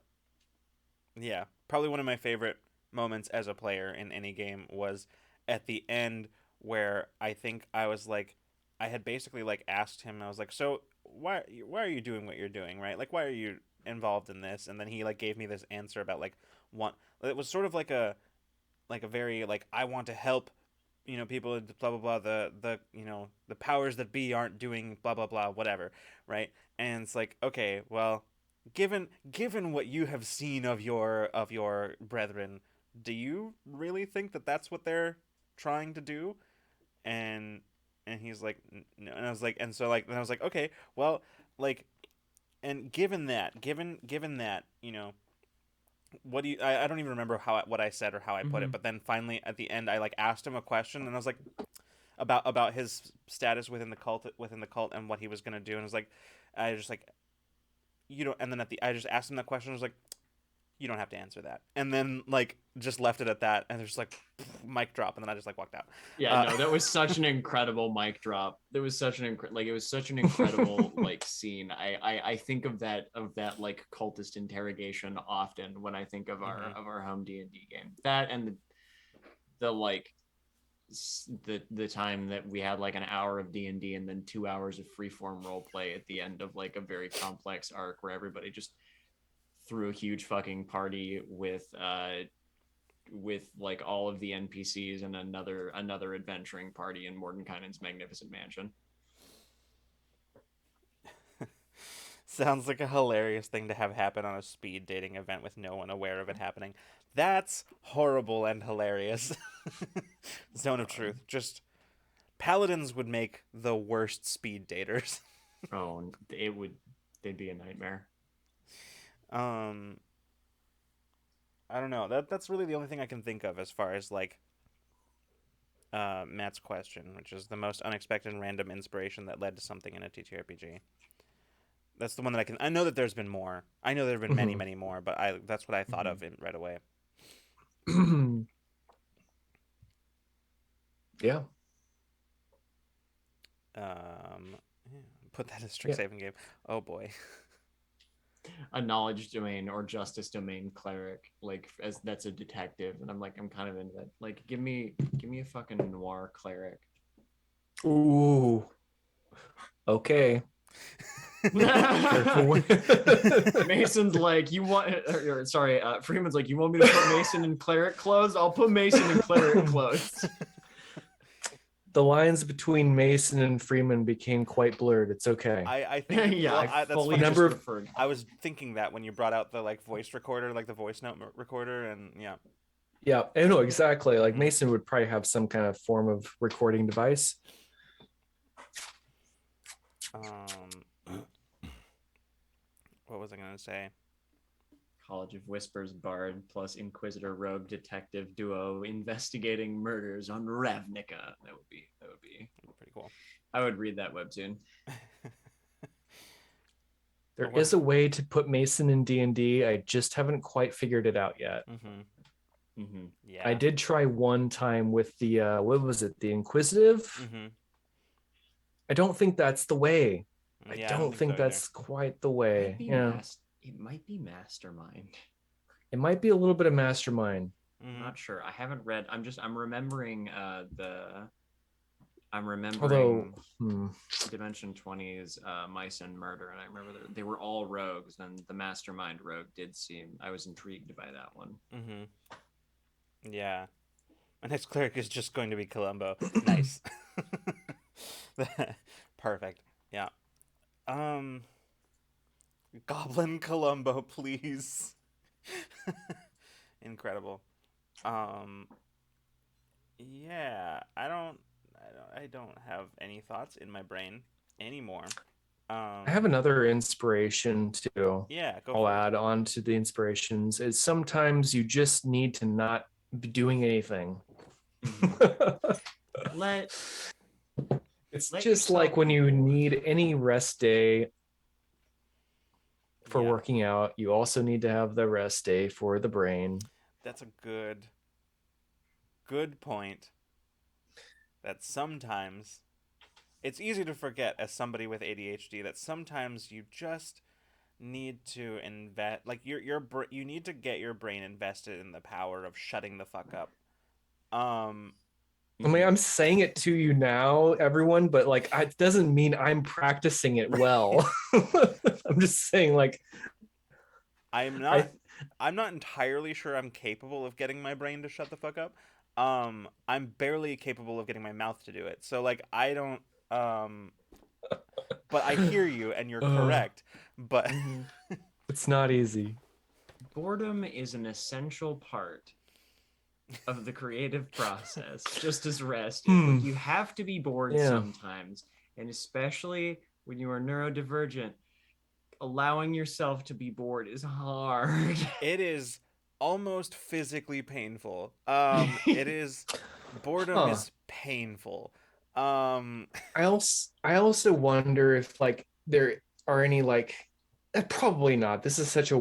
Yeah, probably one of my favorite moments as a player in any game was at the end, where I think I was like, I had basically like asked him, I was like, so why are you doing what you're doing, right? Like why are you involved in this? And then he like gave me this answer about like one, it was sort of like a very like, I want to help, people, blah blah blah, the the powers that be aren't doing blah blah blah, whatever, right? And it's like, okay, well, given what you have seen of your brethren, do you really think that that's what they're trying to do? And and he's like, no. And I was like, and so like, then I was like, okay, well, like, and given that, what do you I don't even remember what I said or how I put it, Mm-hmm. but then finally at the end I like asked him a question, and I was like, about his status within the cult and what he was gonna do, and I was like, I just like, and then I just asked him that question. I was like, you don't have to answer that, and then like just left it at that, and there's like mic drop, and then I just like walked out. Yeah, uh no, that was such an incredible mic drop. There was such like it was such an incredible like scene. I think of that like cultist interrogation often when I think of our mhm. of our home D&D game. That and the like the time that we had like an hour of D&D and then 2 hours of freeform role play at the end of like a very complex arc where everybody just threw a huge fucking party with like all of the NPCs and another adventuring party in Mordenkainen's magnificent mansion. Sounds like a hilarious thing to have happen on a speed dating event with no one aware of it happening. That's horrible and hilarious. Zone of truth. Just paladins would make the worst speed daters. Oh, they'd be a nightmare. um I don't know. That's really the only thing I can think of as far as like Matt's question, which is the most unexpected and random inspiration that led to something in a TTRPG. That's the one that I can. I know that there's been more. I know there have been many, Mhm. many more, but that's what I thought Mhm. of right away. Yeah. Um, yeah. Put that as strict Yeah. saving game. Oh boy. A knowledge domain or justice domain cleric, like as that's a detective, and I'm kind of into that. Like, give me a fucking noir cleric. Ooh. Okay. Careful. Mason's like, you want, sorry, Freeman's like, you want me to put Mason in cleric clothes? I'll put Mason in cleric clothes. The lines between Mason and Freeman became quite blurred. It's okay. I think Yeah, well, I that's fully funny. Number of- referred. I was thinking that when you brought out the like voice recorder, like the voice note recorder, and yeah. Yeah, I know exactly. Like Mhm. Mason would probably have some kind of form of recording device. What was I gonna say? College of Whispers bard plus Inquisitor rogue detective duo investigating murders on Ravnica. That would be Pretty cool. I would read that webtoon. There Or what- is a way to put Mason in D&D. I just haven't quite figured it out yet. Yeah. I did try one time with the what was it? The Inquisitive. I don't think that's the way. I Yeah, don't think so that's quite the way. Yeah, It might be Mastermind. it might be a little bit of Mastermind. either. I'm not sure. I haven't read. I'm remembering Although, Dimension 20's Mice and Murder, and I remember they were all rogues, and the Mastermind rogue did seem. I was intrigued by that one. Yeah. My next cleric is just going to be Columbo. Nice. Perfect. Yeah. Goblin Columbo, please. Incredible. Yeah, I don't have any thoughts in my brain anymore. I have another inspiration too. Yeah, go I'll for it. add on to the inspirations. Is sometimes you just need to not be doing anything. It's Let just yourself like when be you bored. need any rest day for Yeah. working out, you also need to have the rest day for the brain. That's a good point. That sometimes it's easy to forget as somebody with ADHD that sometimes you just need to invest, like you need to get your brain invested in the power of shutting the fuck up. I mean, I'm saying it to you now, everyone, but like, it doesn't mean I'm practicing it well. I'm just saying, like, I'm not entirely sure I'm capable of getting my brain to shut the fuck up. I'm barely capable of getting my mouth to do it. So like I don't but I hear you and you're correct. But it's not easy. Boredom is an essential part of the creative process, just as rest is. Like, you have to be bored sometimes, and especially when you are neurodivergent, allowing yourself to be bored is hard. It is almost physically painful. It is boredom is painful. I also wonder if like there are any like probably not. This is such a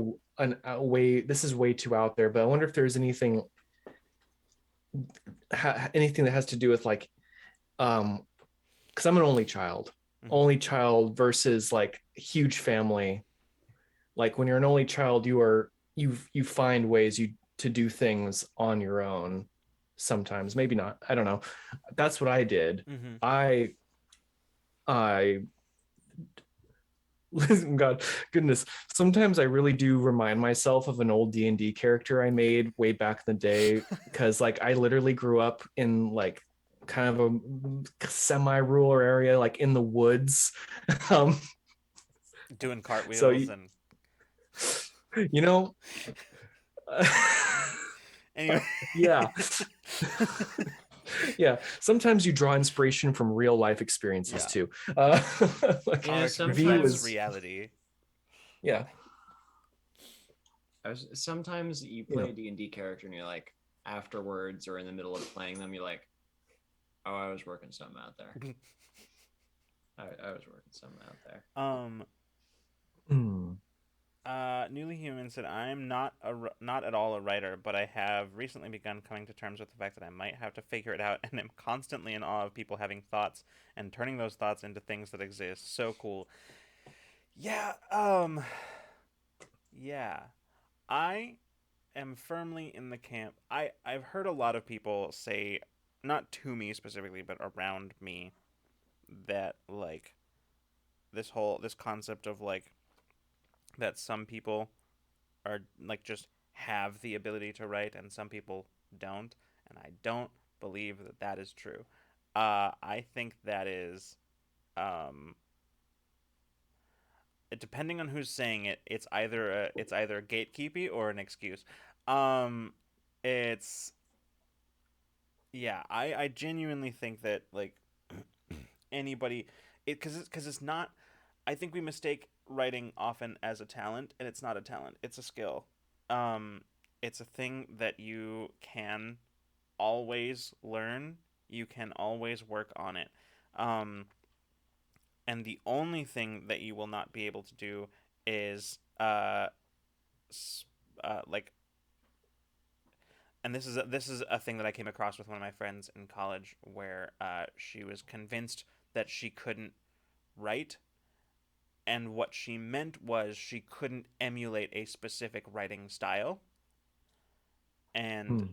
way. This is way too out there. But I wonder if there's anything anything that has to do with like because I'm an only child. Only child versus like huge family. Like when you're an only child, you find ways to do things on your own. Sometimes, maybe not. I don't know. That's what I did. I God, goodness. Sometimes I really do remind myself of an old D&D character I made way back in the day because like I literally grew up in like kind of a semi-rural area, like in the woods. Doing cartwheels So and you know anyway. yeah. Yeah, sometimes you draw inspiration from real life experiences too. Like Sometimes reality. Yeah. Sometimes you play a D&D character and you're like, afterwards or in the middle of playing them, you're like, oh, I was working something out there. I was working something out there. Newly Human said, "I'm not at all a writer, but I have recently begun coming to terms with the fact that I might have to figure it out, and am constantly in awe of people having thoughts and turning those thoughts into things that exist. So cool." Yeah, yeah. I am firmly in the camp. I've heard a lot of people say, not to me specifically, but around me, that like this concept of like that some people are like just have the ability to write and some people don't, and I don't believe that that is true. I think that is um depending on who's saying it, it's either gatekeepy or an excuse. Um it's yeah, I genuinely think that like anybody it cuz it's not. I think we mistake writing often as a talent, and it's not a talent. It's a skill. Um, it's a thing that you can always learn. You can always work on it. Um, and the only thing that you will not be able to do is like, and this is a thing that I came across with one of my friends in college, where she was convinced that she couldn't write, and what she meant was she couldn't emulate a specific writing style. And Hmm.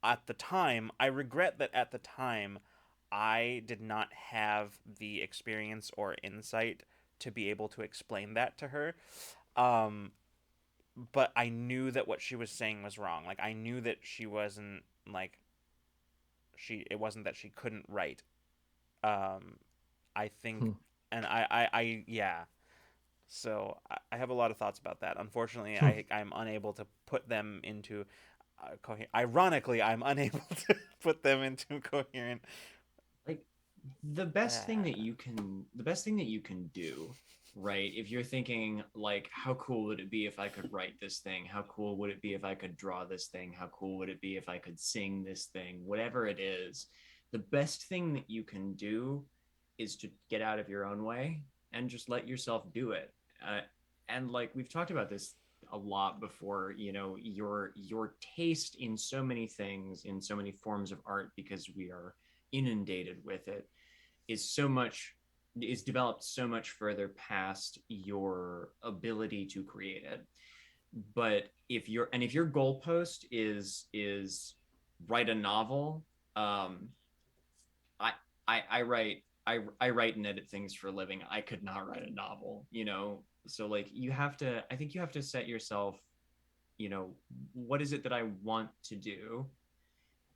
at the time, I regret that at the time I did not have the experience or insight to be able to explain that to her. Um, but I knew that what she was saying was wrong. Like I knew that she wasn't like she it wasn't that she couldn't write. Um, I think Hmm. and I yeah, so I have a lot of thoughts about that. Unfortunately, Hmm. I'm unable to put them into ironically, I'm unable to put them into coherent. Like Uh, the best thing that you can do, right? If you're thinking like, how cool would it be if I could write this thing? How cool would it be if I could draw this thing? How cool would it be if I could sing this thing? Whatever it is, the best thing that you can do is to get out of your own way and just let yourself do it. Uh, and like we've talked about this a lot before, your taste in so many things, in so many forms of art, because we are inundated with it, is so much is developed so much further past your ability to create it. But if your goalpost is write a novel, um I I write I write and edit things for a living. I could not write a novel, so like I think you have to set yourself, what is it that I want to do,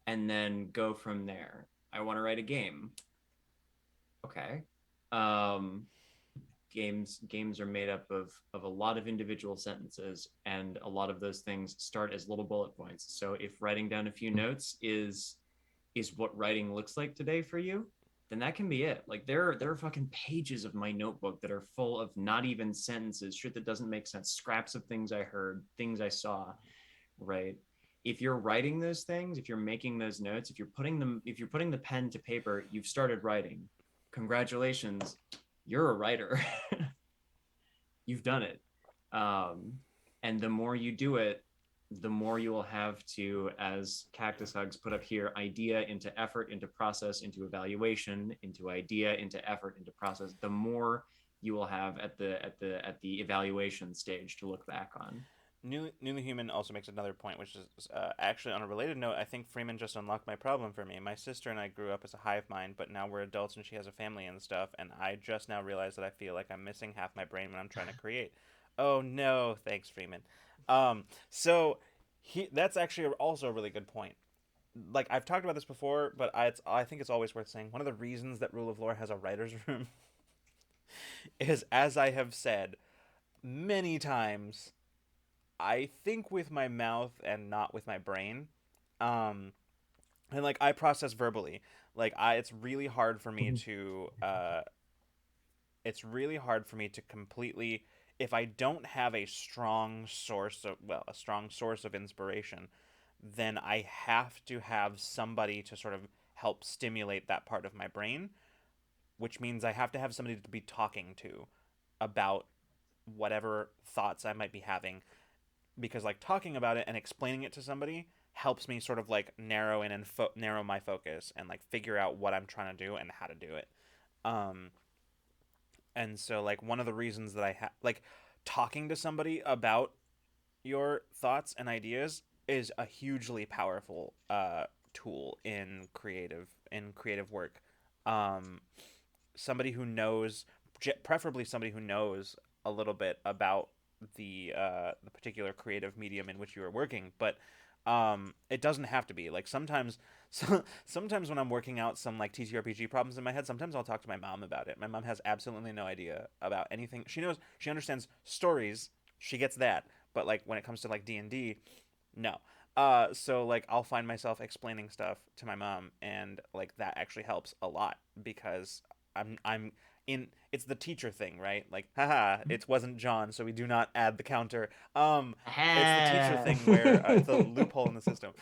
and then go from there. I want to write a game. Okay. um games are made up of a lot of individual sentences, and a lot of those things start as little bullet points. So if writing down a few notes is what writing looks like today for you, then that can be it. Like there are fucking pages of my notebook that are full of not even sentences, shit that doesn't make sense, scraps of things I heard, things I saw, right? If you're writing those things, if you're making those notes, if you're putting the pen to paper, you've started writing. Congratulations, you're a writer. You've done it. Um, and the more you do it, the more you will have to, as Cactus Hugs put up here, idea into effort, into process, into evaluation, into idea, into effort, into process. The more you will have at the evaluation stage to look back on. Newly Human also makes another point, which is actually on a related note. I think Freeman just unlocked my problem for me. My sister and I grew up as a hive mind, but now we're adults and she has a family and stuff, and I just now realize that I feel like I'm missing half my brain when I'm trying to create. Oh no, thanks Freeman. So that's actually also a really good point. Like I've talked about this before, but I think it's always worth saying. One of the reasons that Rule of Lore has a writer's room is, as I have said many times, I think with my mouth and not with my brain. Um, and like I process verbally. It's really hard for me Hmm. to it's really hard for me to completely, if I don't have a strong source of inspiration, then I have to have somebody to sort of help stimulate that part of my brain, which means I have to have somebody to be talking to about whatever thoughts I might be having, because like talking about it and explaining it to somebody helps me sort of like narrow in and narrow my focus and like figure out what I'm trying to do and how to do it. Um, and so like one of the reasons that I like talking to somebody about your thoughts and ideas is a hugely powerful tool in creative work. Um, somebody who knows, preferably somebody who knows a little bit about the particular creative medium in which you are working, but it doesn't have to be like sometimes. Sometimes when I'm working out some like TTRPG problems in my head, sometimes I'll talk to my mom about it. My mom has absolutely no idea about anything. She understands stories, she gets that, but like when it comes to like D&D, no. So like I'll find myself explaining stuff to my mom, and like that actually helps a lot because I'm in. It's the teacher thing, right? Like, haha, it wasn't John, so we do not add the counter. It's the teacher thing where it's a loophole in the system.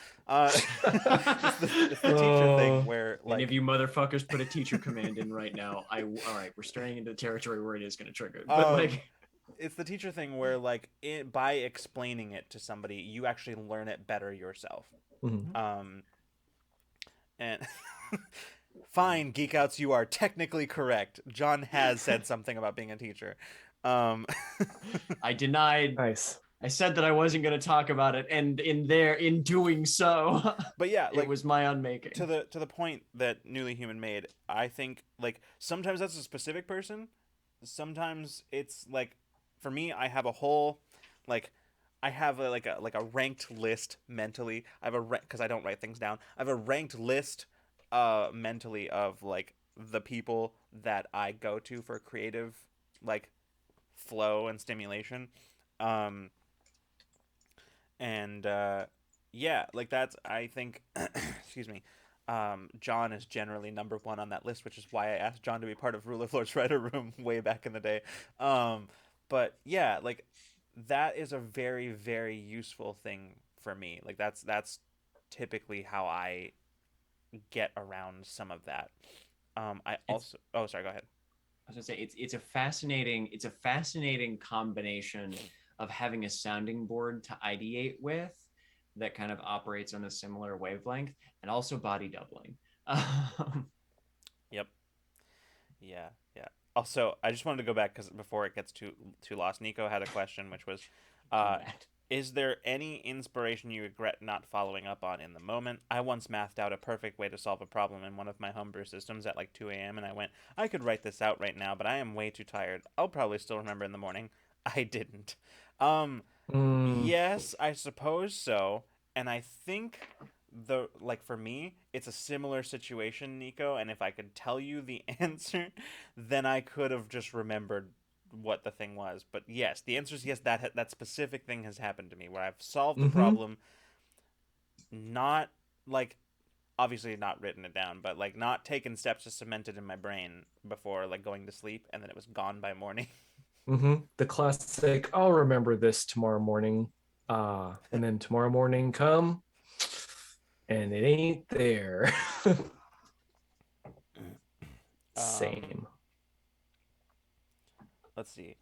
It's the teacher thing Oh, where Any of like you motherfuckers put a teacher command in right now. All right, we're straying into the territory where it is going to trigger. But um like, it's the teacher thing where like by explaining it to somebody, you actually learn it better yourself. mhm. Um and fine, geek outs, you are technically correct. John has said something about being a teacher. Um, I denied. Nice. I said that I wasn't going to talk about it, and in doing so, but yeah, it like was my unmaking. to the point that Newly Human made, I think like sometimes that's a specific person. Sometimes it's like for me, I have a whole like I have like a ranked list mentally. I have a because I don't write things down. I have a ranked list mentally of like the people that I go to for creative like flow and stimulation. Um and yeah, like that's I think excuse me. John is generally number one on that list, which is why I asked John to be part of Rule of Lords Writer Room way back in the day. But yeah, like that is a very very useful thing for me. Like that's typically how I get around some of that. I It's also oh sorry, go ahead. I was gonna say it's a fascinating combination of having a sounding board to ideate with that kind of operates on a similar wavelength, and also body doubling. Yep. Yeah. Yeah. Also, I just wanted to go back because before it gets too lost, Nico had a question, which was, I'm uh, mad. is there any inspiration you regret not following up on in the moment? I once mathed out a perfect way to solve a problem in one of my homebrew systems at like 2 a.m. and I went, I could write this out right now, but I am way too tired. I'll probably still remember in the morning. I didn't. Um, Mm, yes, I suppose so. And I think the like for me, it's a similar situation, Nico, and if I could tell you the answer, then I could have just remembered what the thing was. But yes, the answer is yes, that specific thing has happened to me where I've solved the mm-hmm. problem, not like obviously not written it down, but like not taken steps to cement it in my brain before like going to sleep and then it was gone by morning. Mm-hmm. The classic, I'll remember this tomorrow morning. And then tomorrow morning come and it ain't there. um Same. let's see.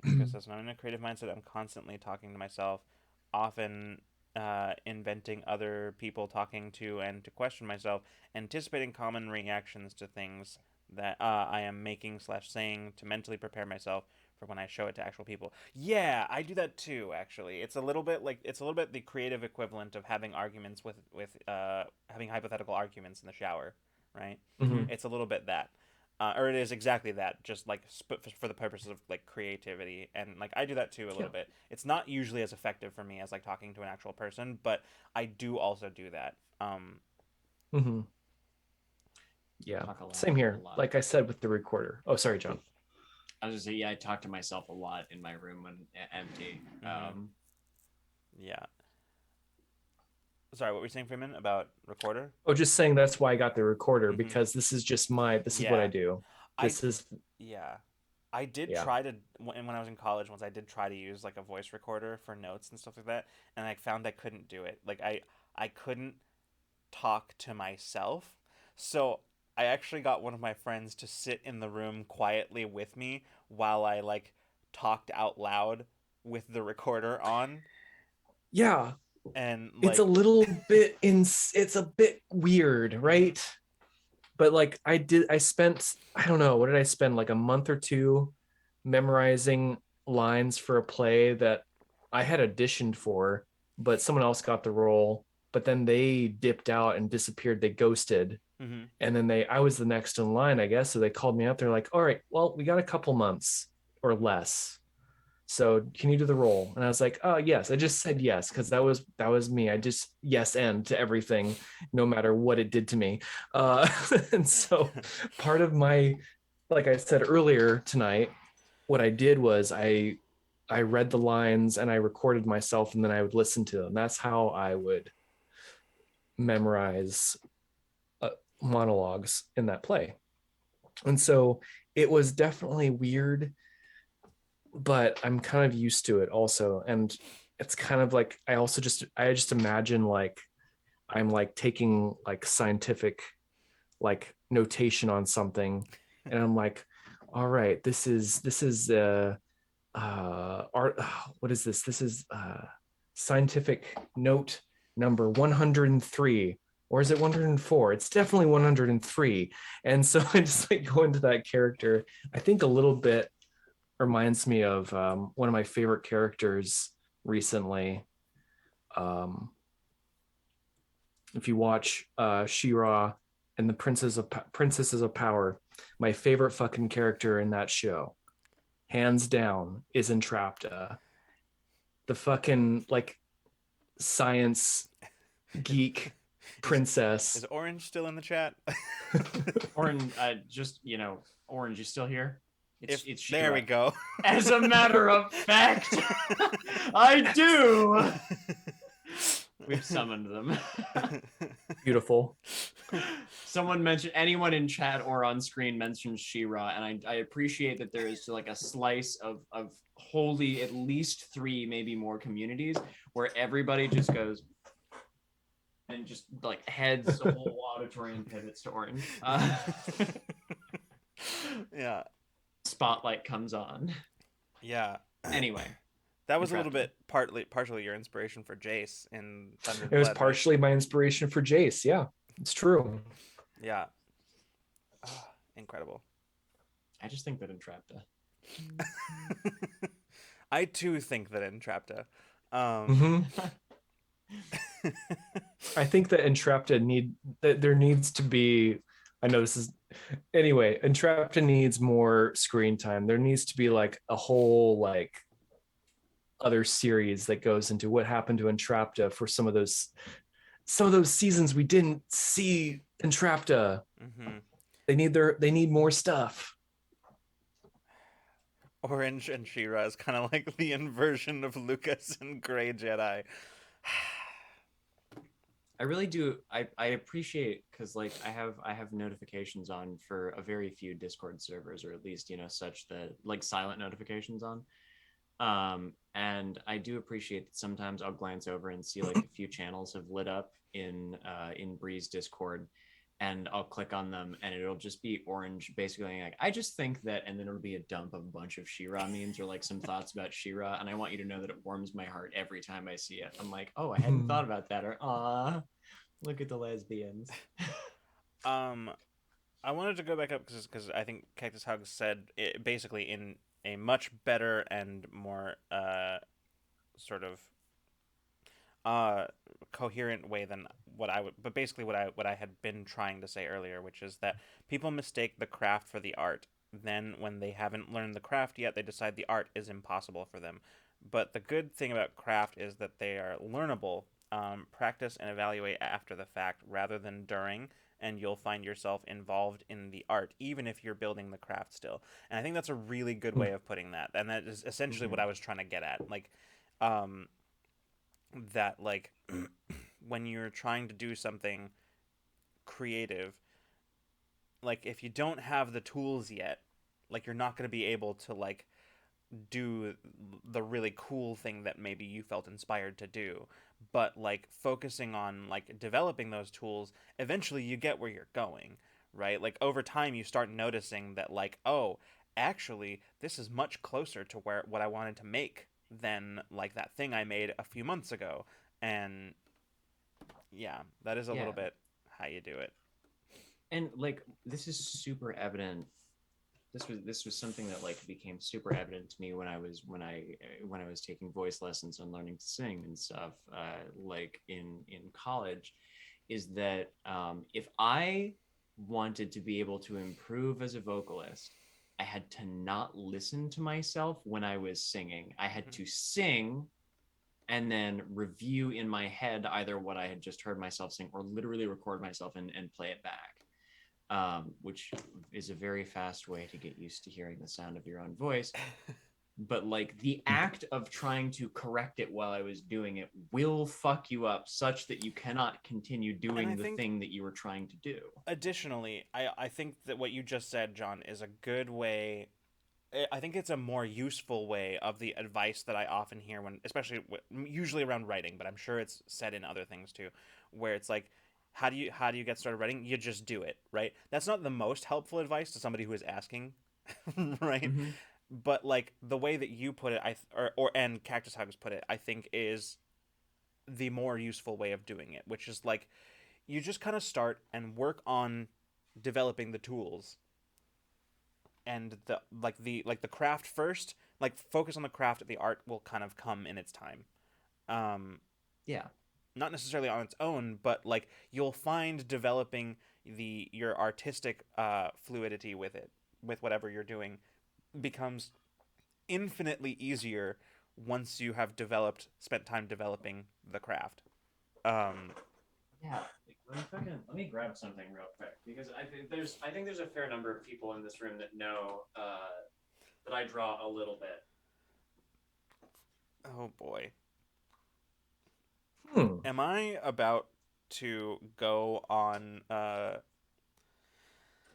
Nico says, when I'm in a creative mindset, I'm constantly talking to myself, often inventing other people talking to and to question myself, anticipating common reactions to things that I am making slash saying to mentally prepare myself for when I show it to actual people. Yeah, I do that too. Actually, it's a little bit the creative equivalent of having arguments with having hypothetical arguments in the shower, right? Mm-hmm. It's a little bit that or it is exactly that, just like for the purposes of like creativity, and like I do that too a Yeah. little bit. It's not usually as effective for me as like talking to an actual person, but I do also do that. Mm-hmm. Yeah. Talk a lot. Same A here. lot. Like I said with the recorder. Oh, sorry, John. I was just say, yeah, I talk to myself a lot in my room when empty. Yeah. Sorry, what were you saying, Freeman, about recorder? Oh, just saying that's why I got the recorder Mm-hmm. because this is just this is what I Yeah, do. I This is, yeah, I did yeah. try to when I was in college. Once I did try to use like a voice recorder for notes and stuff like that, and I found I couldn't do it. Like I couldn't talk to myself. So I actually got one of my friends to sit in the room quietly with me while I like talked out loud with the recorder on, Yeah, and it's a like little bit it's a bit weird, mhm, right? But like I spent, I don't know, what did I spend, like a month or two memorizing lines for a play that I had auditioned for, but someone else got the role, but then they dipped out and disappeared. They ghosted. mhm. And then I was the next in line, I guess. So they called me up. They're like, all right, well, we got a couple months or less. So can you do the role? And I was like, oh yes. I just said yes, because that was me. I just yes and to everything, no matter what it did to me. And so part of my, like I said earlier tonight, what I did was I read the lines and I recorded myself, and then I would listen to them. That's how I would memorize uh, monologues in that play. And so it was definitely weird, but I'm kind of used to it also. And it's kind of like I just imagine like I'm like taking like scientific like notation on something, and I'm like, all right, this is art, what is this? This is scientific note number 103, or is it 104? It's definitely 103. And so I just like go into that character. I think a little bit reminds me of one of my favorite characters recently. Um, if you watch She-Ra and the Princesses of Power, my favorite fucking character in that show, hands down, is Entrapta, the fucking like science geek Is princess. is Orange still in the chat? Orange, Orange, you still here? If It's there we She-Ra. go. As a matter of fact, I do. We've summoned them. Beautiful. Anyone in chat or on screen mentioned She-Ra, and I appreciate that there is like a slice of wholly at least 3, maybe more communities where everybody just goes and just like heads the whole auditorium pivots to Orange. Yeah. Spotlight comes on. Yeah. Anyway, That was a little Entrapta. bit partially your inspiration for Jace in Thunder and It was Blood, right? partially my inspiration for Jace. Yeah, it's true. Yeah. Ah, incredible. I just think that Entrapta. I too think that Entrapta. Mhm. I think that there needs to be, I know this is, anyway, Entrapta needs more screen time. There needs to be like a whole like other series that goes into what happened to Entrapta for some of those seasons we didn't see Entrapta. Mm-hmm. They need more stuff. Orange and She-Ra is kind of like the inversion of Lucas and Grey Jedi. I really do. I appreciate, because like I have notifications on for a very few Discord servers, or at least such that like silent notifications on. And I do appreciate that sometimes I'll glance over and see like a few channels have lit up in Bree's Discord, and I'll click on them and it'll just be Orange basically like, I just think that, and then it'll be a dump of a bunch of She-Ra memes or like some thoughts about She-Ra, and I want you to know that it warms my heart every time I see it. I'm like, oh, I hadn't thought about that, or look at the lesbians. I wanted to go back up because I think Cactus Hug said it basically in a much better and more sort of coherent way than what I would, but basically what I had been trying to say earlier, which is that people mistake the craft for the art. Then when they haven't learned the craft yet, they decide the art is impossible for them. But the good thing about craft is that they are learnable. Practice and evaluate after the fact rather than during, and you'll find yourself involved in the art, even if you're building the craft still. And I think that's a really good way of putting that. And that is essentially what I was trying to get at. Like, that, like, when you're trying to do something creative, like, if you don't have the tools yet, like, you're not going to be able to, like, do the really cool thing that maybe you felt inspired to do. But like focusing on like developing those tools, eventually you get where you're going, right? Like over time you start noticing that like, oh, actually this is much closer to where what I wanted to make than like that thing I made a few months ago. And yeah, that is a little Yeah. bit how you do it. And like this is super evident. This was something that like became super evident to me when I was taking voice lessons and learning to sing and stuff, like in college, is that if I wanted to be able to improve as a vocalist, I had to not listen to myself when I was singing. I had to sing and then review in my head either what I had just heard myself sing or literally record myself and play it back, which is a very fast way to get used to hearing the sound of your own voice. But like the act of trying to correct it while I was doing it will fuck you up such that you cannot continue doing the thing that you were trying to do. Additionally, I think that what you just said, John, is a good way. I think it's a more useful way of the advice that I often hear when, especially usually around writing, but I'm sure it's said in other things too, where it's like, how do you get started writing? You just do it, right? That's not the most helpful advice to somebody who is asking, right? Mm-hmm. But like the way that you put it, or and Cactus Hugs put it, I think is the more useful way of doing it, which is like you just kind of start and work on developing the tools and the craft first, like focus on the craft, the art will kind of come in its time. um Yeah. Not necessarily on its own, but like you'll find developing your artistic fluidity with it, with whatever you're doing, becomes infinitely easier once you have spent time developing the craft. um Yeah. Let me grab something real quick because I think there's a fair number of people in this room that know that I draw a little bit. oh boy, Hmm. am I about to go on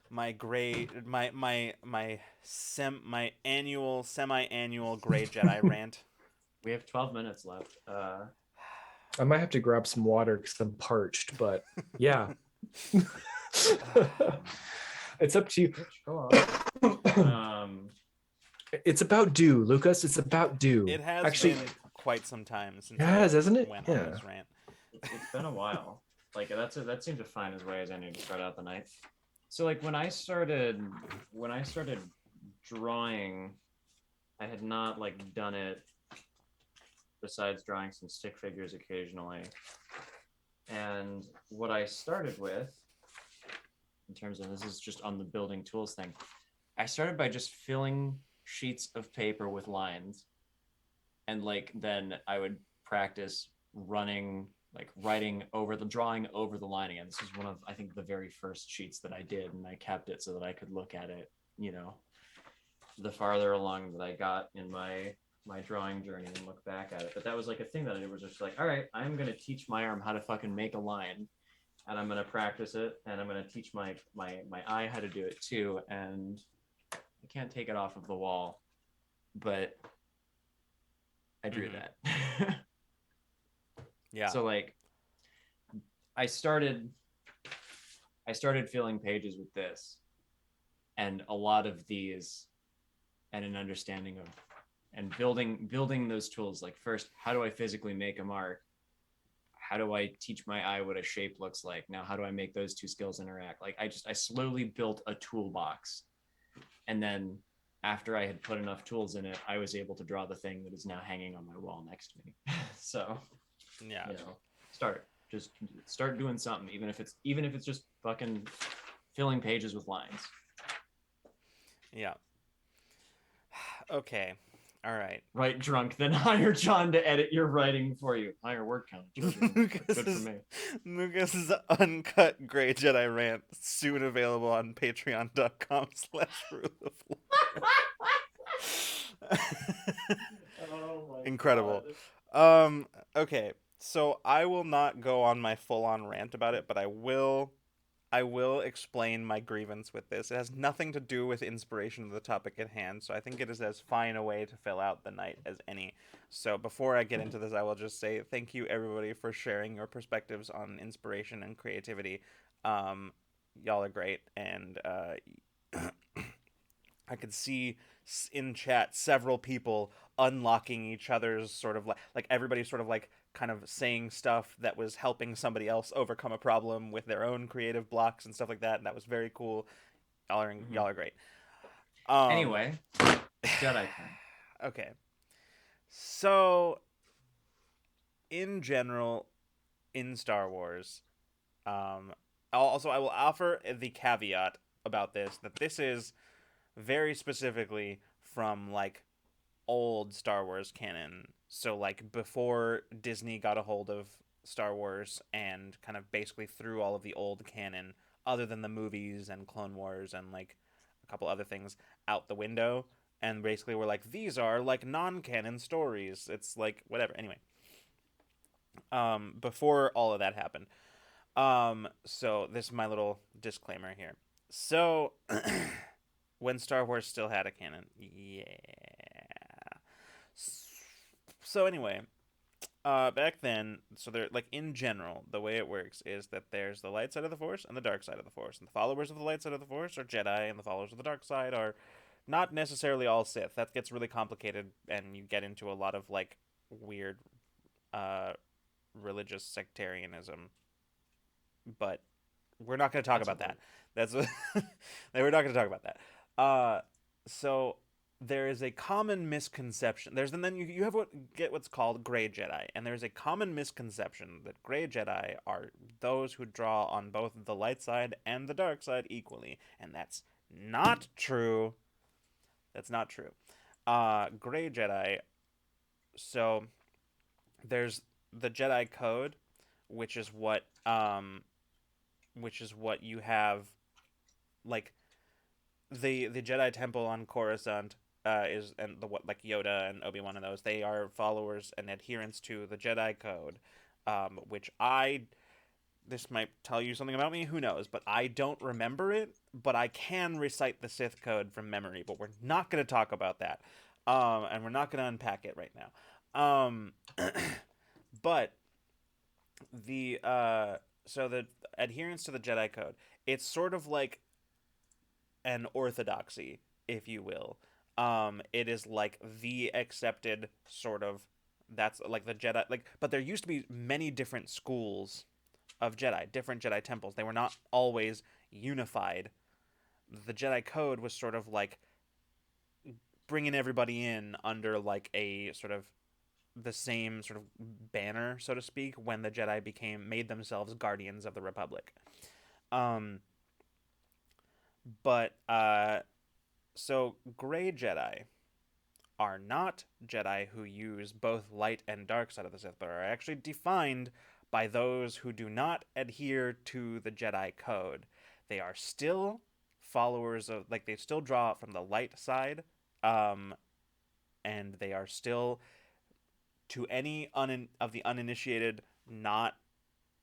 my grade my annual semi-annual gray Jedi rant? We have 12 minutes left. I might have to grab some water because I'm parched, but yeah. It's up to you. Go on. It's about dew, Lucas. It's about dew. It has Actually, been quite some time since it has, I hasn't it? went Yeah. on this rant. It's been a while. Like that seems as fine as way as I need to start out the night. So like when I started drawing, I had not like done it besides drawing some stick figures occasionally. And what I started with, in terms of this is just on the building tools thing, I started by just filling sheets of paper with lines. And like then I would practice writing over the drawing over the lining. And this is one of I think the very first sheets that I did, and I kept it so that I could look at it, the farther along that I got in my drawing journey and look back at it. But that was like a thing that I was just like, all right, I'm gonna teach my arm how to fucking make a line, and I'm gonna practice it, and I'm gonna teach my eye how to do it too. And I can't take it off of the wall, but I drew that. Yeah. So like I started filling pages with this and a lot of these, and an understanding of and building those tools. Like first, how do I physically make a mark? How do I teach my eye what a shape looks like? Now, how do I make those two skills interact? Like I slowly built a toolbox. And then after I had put enough tools in it, I was able to draw the thing that is now hanging on my wall next to me. So, Yeah. Just start doing something, even if it's just fucking filling pages with lines. Yeah. Okay. All right. Write drunk, then hire John to edit your writing for you. Higher word count. Good for me. Lucas's uncut Gray Jedi rant, soon available on patreon.com/rule Oh my Incredible. God. Okay. So I will not go on my full-on rant about it, but I will explain my grievance with this. It has nothing to do with inspiration of the topic at hand, so I think it is as fine a way to fill out the night as any. So before I get into this, I will just say thank you everybody for sharing your perspectives on inspiration and creativity. y'all are great, and I could see in chat several people unlocking each other's sort of like everybody sort of like kind of saying stuff that was helping somebody else overcome a problem with their own creative blocks and stuff like that, and that was very cool. Y'all are great. Anyway, Jedi time. Okay. So, in general, in Star Wars, I will offer the caveat about this that this is very specifically from like old Star Wars canon. So like before Disney got a hold of Star Wars and kind of basically threw all of the old canon, other than the movies and Clone Wars and like a couple other things, out the window, and basically were like, these are like non-canon stories. It's like whatever. Anyway, before all of that happened. So this is my little disclaimer here. So when Star Wars still had a canon, yeah. So anyway, back then, so they're like in general, the way it works is that there's the light side of the Force and the dark side of the Force, and the followers of the light side of the Force are Jedi, and the followers of the dark side are not necessarily all Sith. That gets really complicated, and you get into a lot of like weird, uh, religious sectarianism. But we're not going to talk about that. That's what we're not going to talk about that. So there is a common misconception. And then you have what's called gray Jedi, and there's a common misconception that gray Jedi are those who draw on both the light side and the dark side equally, and that's not true. That's not true. Gray Jedi. So there's the Jedi Code, which is what you have, like the Jedi Temple on Coruscant is, and the what like Yoda and Obi-Wan and those, they are followers and adherents to the Jedi Code, which this might tell you something about me, who knows, but I don't remember it, but I can recite the Sith Code from memory, but we're not going to talk about that, and we're not going to unpack it right now, but the so the adherence to the Jedi Code, it's sort of like an orthodoxy, if you will. It is like the accepted sort of, that's like the Jedi, like, but there used to be many different schools of Jedi, different Jedi temples. They were not always unified. The Jedi Code was sort of like bringing everybody in under like a sort of the same sort of banner, so to speak, when the Jedi made themselves guardians of the Republic. Um, but so gray Jedi are not Jedi who use both light and dark side of the Sith, but are actually defined by those who do not adhere to the Jedi Code. They are still followers of, like, they still draw from the light side, and they are still, to any of the uninitiated, not,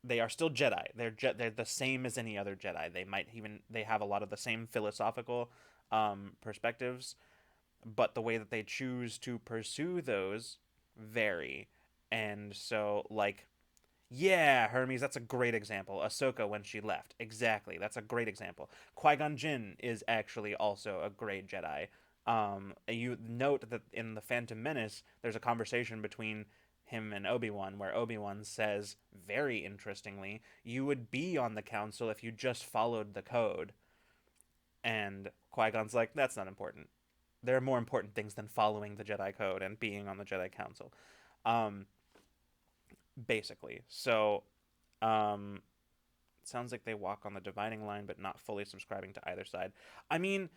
they are still Jedi. They're the same as any other Jedi. They have a lot of the same philosophical perspectives, but the way that they choose to pursue those vary. And so, like, yeah, Hermes, that's a great example. Ahsoka when she left, exactly, that's a great example. Qui-Gon Jinn is actually also a great Jedi. You note that in the Phantom Menace, there's a conversation between him and Obi-Wan, where Obi-Wan says, very interestingly, you would be on the council if you just followed the code. And Qui-Gon's like, that's not important. There are more important things than following the Jedi Code and being on the Jedi Council. Basically. So, it sounds like they walk on the dividing line, but not fully subscribing to either side. I mean,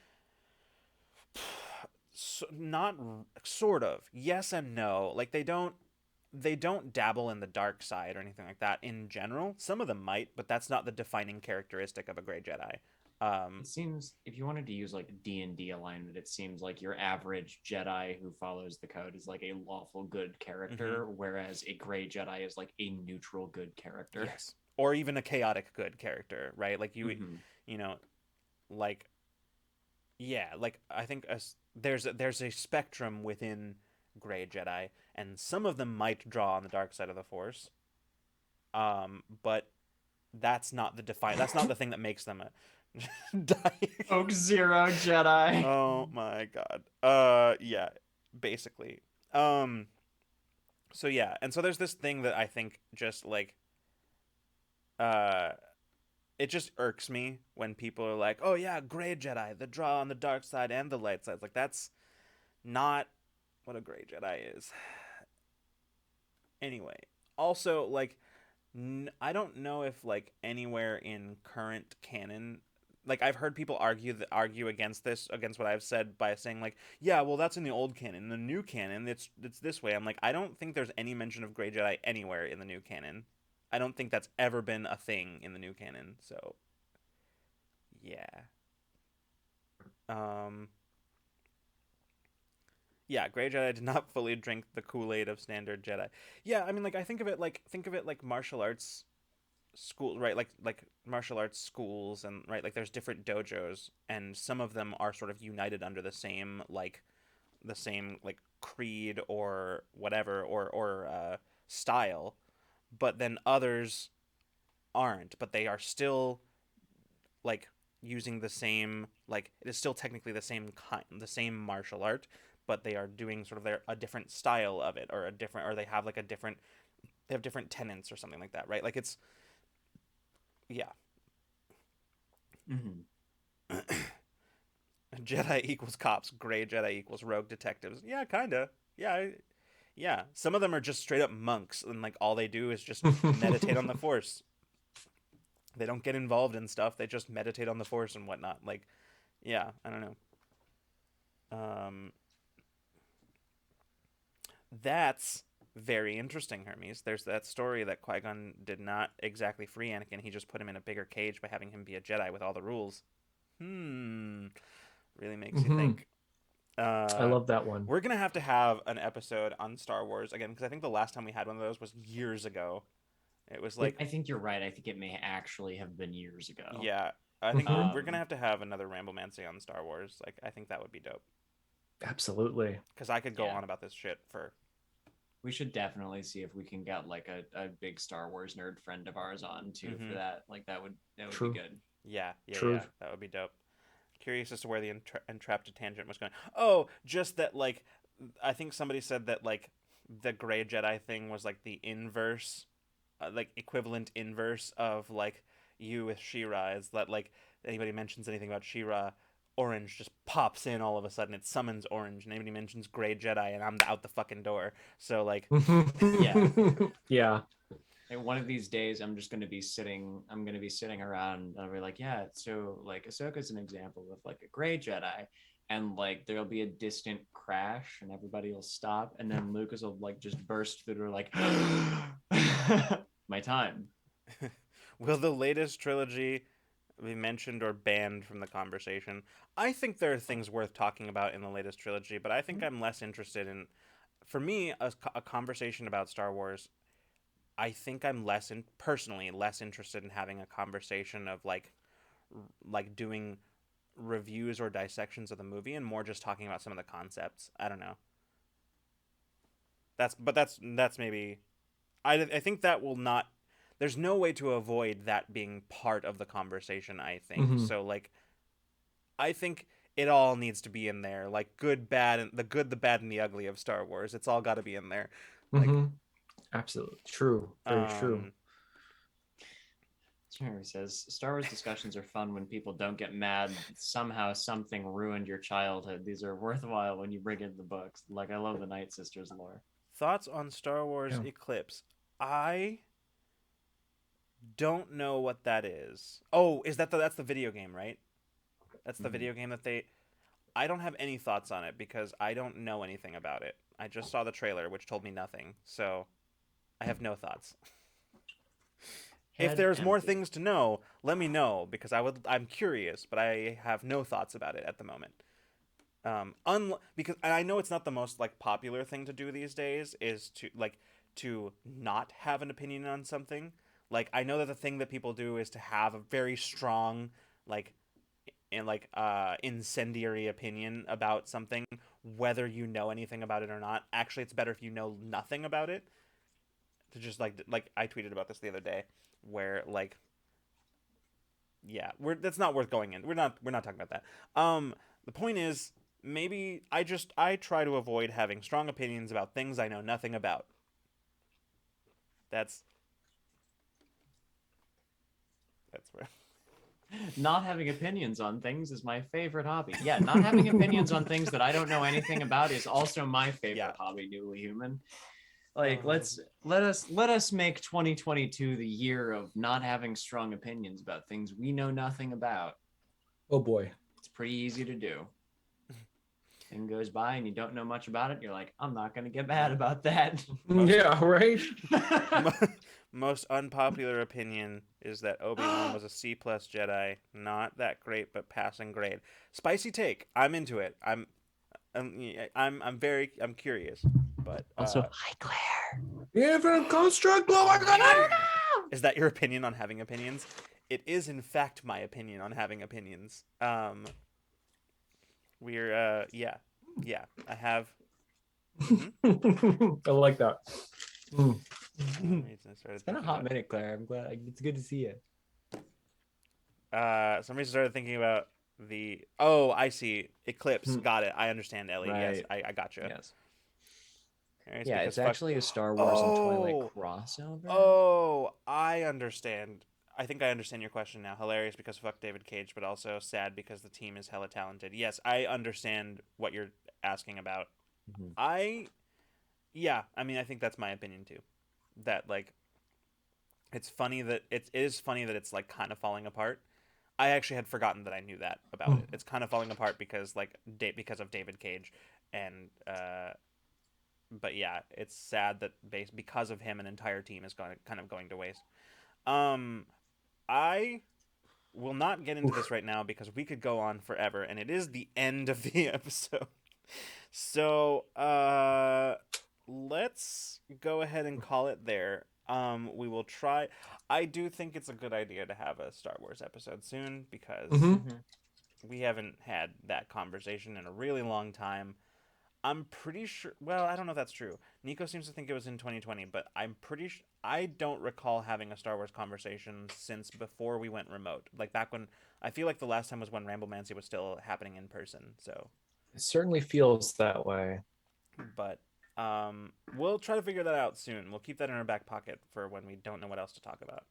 not sort of. Yes and no. Like, they don't dabble in the dark side or anything like that in general. Some of them might, but that's not the defining characteristic of a gray Jedi. It seems, if you wanted to use like D&D alignment, it seems like your average Jedi who follows the code is like a lawful good character, whereas a gray Jedi is like a neutral good character. Yes. Or even a chaotic good character, right? Like you know, like, yeah, like I think there's a spectrum within gray Jedi, and some of them might draw on the dark side of the Force. But that's not the thing that makes them a dying. Oak Zero Jedi. Oh my god. Yeah, basically. So yeah, and so there's this thing that I think just like uh it just irks me when people are like, "Oh yeah, gray Jedi, the draw on the dark side and the light side." Like that's not what a gray Jedi is. Anyway, also like I don't know if like anywhere in current canon, like I've heard people argue against what I've said by saying like, yeah, well that's in the old canon. In the new canon, it's this way. I'm like, I don't think there's any mention of gray Jedi anywhere in the new canon. I don't think that's ever been a thing in the new canon. So yeah. Um yeah, Grey Jedi did not fully drink the Kool-Aid of standard Jedi. Yeah, I mean like I think of it like martial arts school, right? Like martial arts schools, and right, like there's different dojos, and some of them are sort of united under the same like creed or whatever, or style, but then others aren't, but they are still like using the same, like it is still technically the same martial art, but they are doing sort of a different style of it, or a different, or they have like a different, they have different tenets or something like that, right? Like it's, yeah. Mm-hmm. Jedi equals cops, gray Jedi equals rogue detectives. Yeah, kinda. Yeah, yeah. Some of them are just straight up monks, and like all they do is just meditate on the Force. They don't get involved in stuff. They just meditate on the Force and whatnot. Like, yeah, I don't know. Um, that's very interesting, Hermes. There's that story that Qui-Gon did not exactly free Anakin. He just put him in a bigger cage by having him be a Jedi with all the rules. Really makes you think. I love that one. We're gonna have to have an episode on Star Wars again, because I think the last time we had one of those was years ago. It was like, I think you're right. I think it may actually have been years ago. yeah, I think Mhm. we're gonna have to have another Ramblemancy on Star Wars. Like, I think that would be dope, Absolutely. because I could go Yeah. on about this shit for. We should definitely see if we can get like a big Star Wars nerd friend of ours on too Mhm. for that. Like that would True. be good. Yeah, True. yeah, that would be dope. Curious as to where the entrapped tangent was going. Oh, just that, like, I think somebody said that like the gray Jedi thing was like the inverse, like equivalent inverse of like you with She-Ra. Is that like anybody mentions anything about She-Ra, orange just pops in all of a sudden. It summons orange, and anybody mentions gray Jedi, and I'm out the fucking door. So like, Yeah. Yeah. And one of these days, I'm gonna be sitting around, and I'll be like, yeah. So like, Ahsoka's an example of like a gray Jedi, and like there'll be a distant crash, and everybody will stop, and then Lucas will like just burst through, like, my time. will the latest trilogy be mentioned or banned from the conversation? I think there are things worth talking about in the latest trilogy, but I think I'm less interested in. For me, a conversation about Star Wars, I think I'm personally less interested in having a conversation of like doing reviews or dissections of the movie, and more just talking about some of the concepts. I don't know. That's maybe. I think that will not. There's no way to avoid that being part of the conversation, I think. Mhm. So like, I think it all needs to be in there. Like good, bad, and the good, the bad, and the ugly of Star Wars. It's all got to be in there. Like, Absolutely true. Very true. He says Star Wars discussions are fun when people don't get mad somehow something ruined your childhood. These are worthwhile when you bring in the books. Like, I love the Night Sisters lore. thoughts on Star Wars Yeah. Eclipse? I don't know what that is. Oh, is that's the video game, right? That's the Mhm. video game that they. I don't have any thoughts on it because I don't know anything about it. I just saw the trailer, which told me nothing. So I have no thoughts. If Head there's more empty. things to know, let me know, because I'm curious, but I have no thoughts about it at the moment. Because, and I know it's not the most like popular thing to do these days, is to not have an opinion on something. Like, I know that the thing that people do is to have a very strong, like, and like incendiary opinion about something, whether you know anything about it or not. Actually, it's better if you know nothing about it, to just like I tweeted about this the other day, where like yeah, that's not worth going in. We're not talking about that. The point is, maybe I try to avoid having strong opinions about things I know nothing about. That's where. Not having opinions on things is my favorite hobby. Yeah, not having opinions on things that I don't know anything about is also my favorite Yeah. hobby, Newly Human. Like, let us make 2022 the year of not having strong opinions about things we know nothing about. Oh boy. It's pretty easy to do. Thing goes by and you don't know much about it, you're like, I'm not gonna get mad about that. Yeah, right. Most unpopular opinion is that Obi-Wan was a C+ Jedi, not that great but passing grade. Spicy take. I'm into it. I'm curious, but Also, hi Claire. Different construct. Oh my god. Is that your opinion on having opinions? It is in fact my opinion on having opinions. We're yeah. I have. I like that. It's been a hot minute, Claire. I'm glad. It's good to see you. Some reason started thinking about the. Oh, I see. Eclipse. Got it. I understand, Ellie. Right. Yes, I got you. Yes. Yeah, it's actually a Star Wars and Twilight crossover. Oh, I understand. I think I understand your question now. Hilarious because fuck David Cage, but also sad because the team is hella talented. Yes, I understand what you're asking about. Mm-hmm. Yeah, I mean, I think that's my opinion too. That like, it's funny that it is funny that it's like kind of falling apart. I actually had forgotten that I knew that about it. It's kind of falling apart because like because of David Cage, and but yeah, it's sad that because of him, an entire team is kind of going to waste. I will not get into this right now because we could go on forever, and it is the end of the episode. So let's go ahead and call it there. We will try. I do think it's a good idea to have a Star Wars episode soon because we haven't had that conversation in a really long time. I'm pretty sure. Well, I don't know if that's true. Nico seems to think it was in 2020, but I'm pretty sure. I don't recall having a Star Wars conversation since before we went remote. Like back when. I feel like the last time was when Ramblemancy was still happening in person. So. It certainly feels that way. But we'll try to figure that out soon. We'll keep that in our back pocket for when we don't know what else to talk about.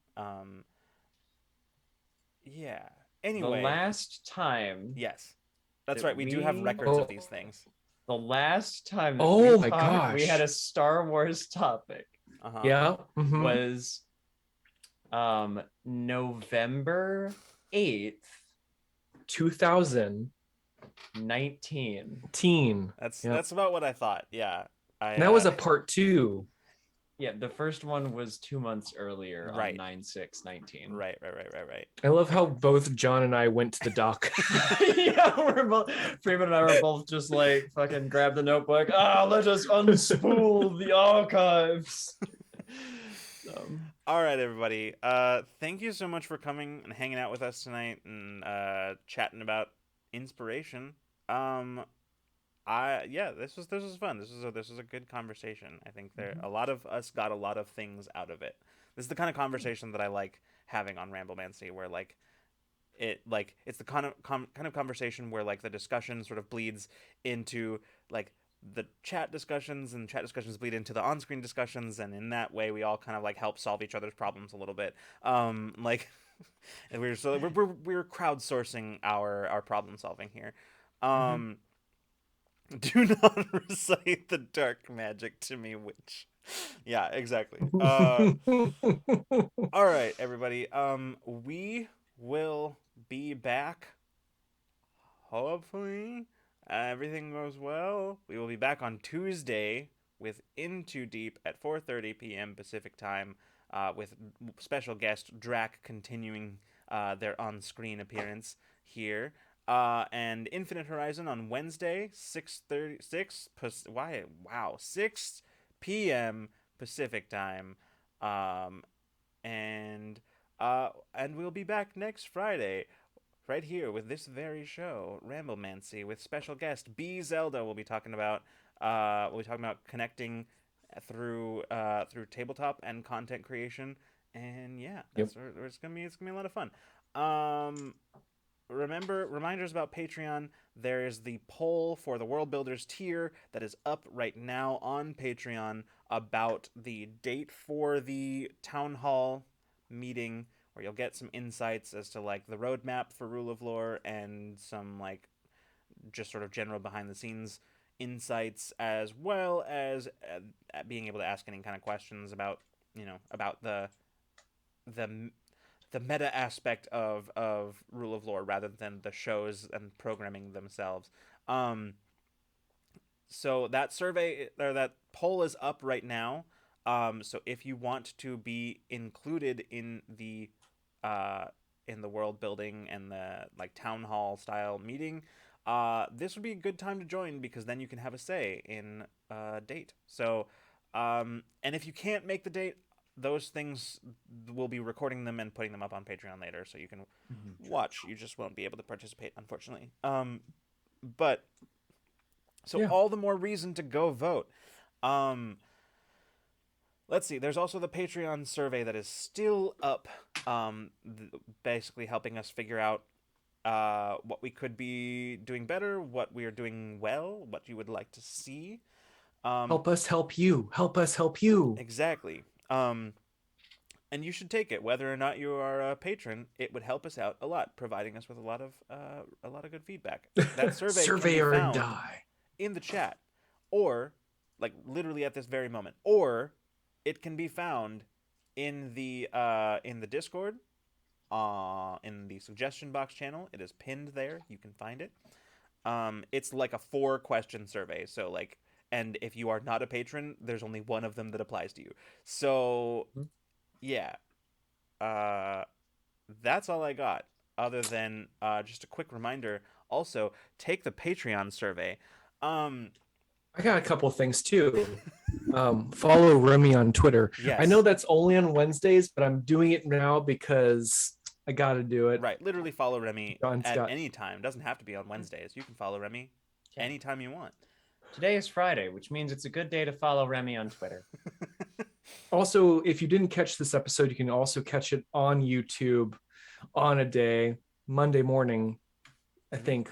Yeah. Anyway. The last time. Yes. That's right. We do have records of these things. The last time we had a Star Wars topic. Yeah. Was November 8th, 2019. That's about what I thought. Yeah. That was a part 2. Yeah, the first one was 2 months earlier on 9/6/19. Right. I love how both John and I went to the dock. Yeah, Freeman and I were both just like fucking grab the notebook. Let us unspool the archives. All right, everybody. Thank you so much for coming and hanging out with us tonight and chatting about inspiration. This was fun. This was a good conversation. I think a lot of us got a lot of things out of it. This is the kind of conversation that I like having on Ramblemancy, where it's the kind of conversation where like the discussion sort of bleeds into like the chat discussions, and chat discussions bleed into the on-screen discussions, and in that way we all kind of like help solve each other's problems a little bit. And we're crowdsourcing our problem solving here. Do not recite the dark magic to me, witch. Yeah, exactly. All right, everybody. We will be back. Hopefully, everything goes well. We will be back on Tuesday with Into Deep at 4:30 p.m. Pacific time, with special guest Drac continuing their on-screen appearance here. And Infinite Horizon on Wednesday, 6 p.m. Pacific time. And we'll be back next Friday, right here with this very show, Ramblemancy, with special guest B Zelda. We'll be talking about connecting through tabletop and content creation. And yeah, it's gonna be a lot of fun. reminders about Patreon. There is the poll for the World Builders tier that is up right now on Patreon about the date for the town hall meeting, where you'll get some insights as to like the roadmap for Rule of Lore and some like just sort of general behind the scenes insights, as well as being able to ask any kind of questions about about the the meta aspect of Rule of Lore rather than the shows and programming themselves. Um, so that survey or that poll is up right now. So if you want to be included uh, in the world building and the like town hall style meeting, this would be a good time to join, because then you can have a say in date. So, and if you can't make the date, those things we'll be recording them and putting them up on Patreon later, so you can watch. You just won't be able to participate, unfortunately. But so Yeah. all the more reason to go vote. Let's see. There's also the Patreon survey that is still up, basically helping us figure out what we could be doing better, what we are doing well, what you would like to see. Help us help you. Help us help you. Exactly. And you should take it, whether or not you are a patron. It would help us out a lot, providing us with a lot of good feedback. That survey can be Survey or found die. in the chat, or like literally at this very moment, or it can be found in the Discord, in the suggestion box channel. It is pinned there. You can find it. It's like a 4-question survey. So like, and if you are not a patron, there's only one of them that applies to you. So yeah, that's all I got. Other than just a quick reminder, also take the Patreon survey. I got a couple of things too. Follow Remy on Twitter. Yes. I know that's only on Wednesdays, but I'm doing it now because I got to do it. Right, literally follow Remy John's at got- any time. Doesn't have to be on Wednesdays. You can follow Remy anytime you want. Today is Friday, which means it's a good day to follow Remy on Twitter. Also, if you didn't catch this episode, you can also catch it on YouTube on a day, Monday morning, I think,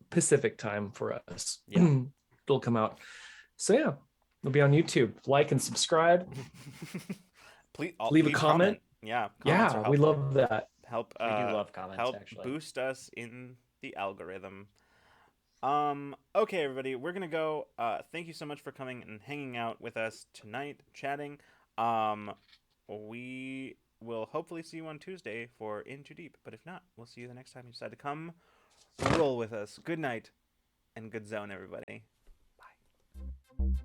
Pacific time for us. Yeah. It'll come out. So yeah, it'll be on YouTube. Like and subscribe. Please Leave a please comment. Yeah, comments are Yeah, we helpful. love that. Help. We do love comments, help actually. boost us in the algorithm. Okay, everybody, we're gonna go. Thank you so much for coming and hanging out with us tonight, chatting. We will hopefully see you on Tuesday for In Too Deep, but if not, we'll see you the next time you decide to come roll with us. Good night and good zone, everybody.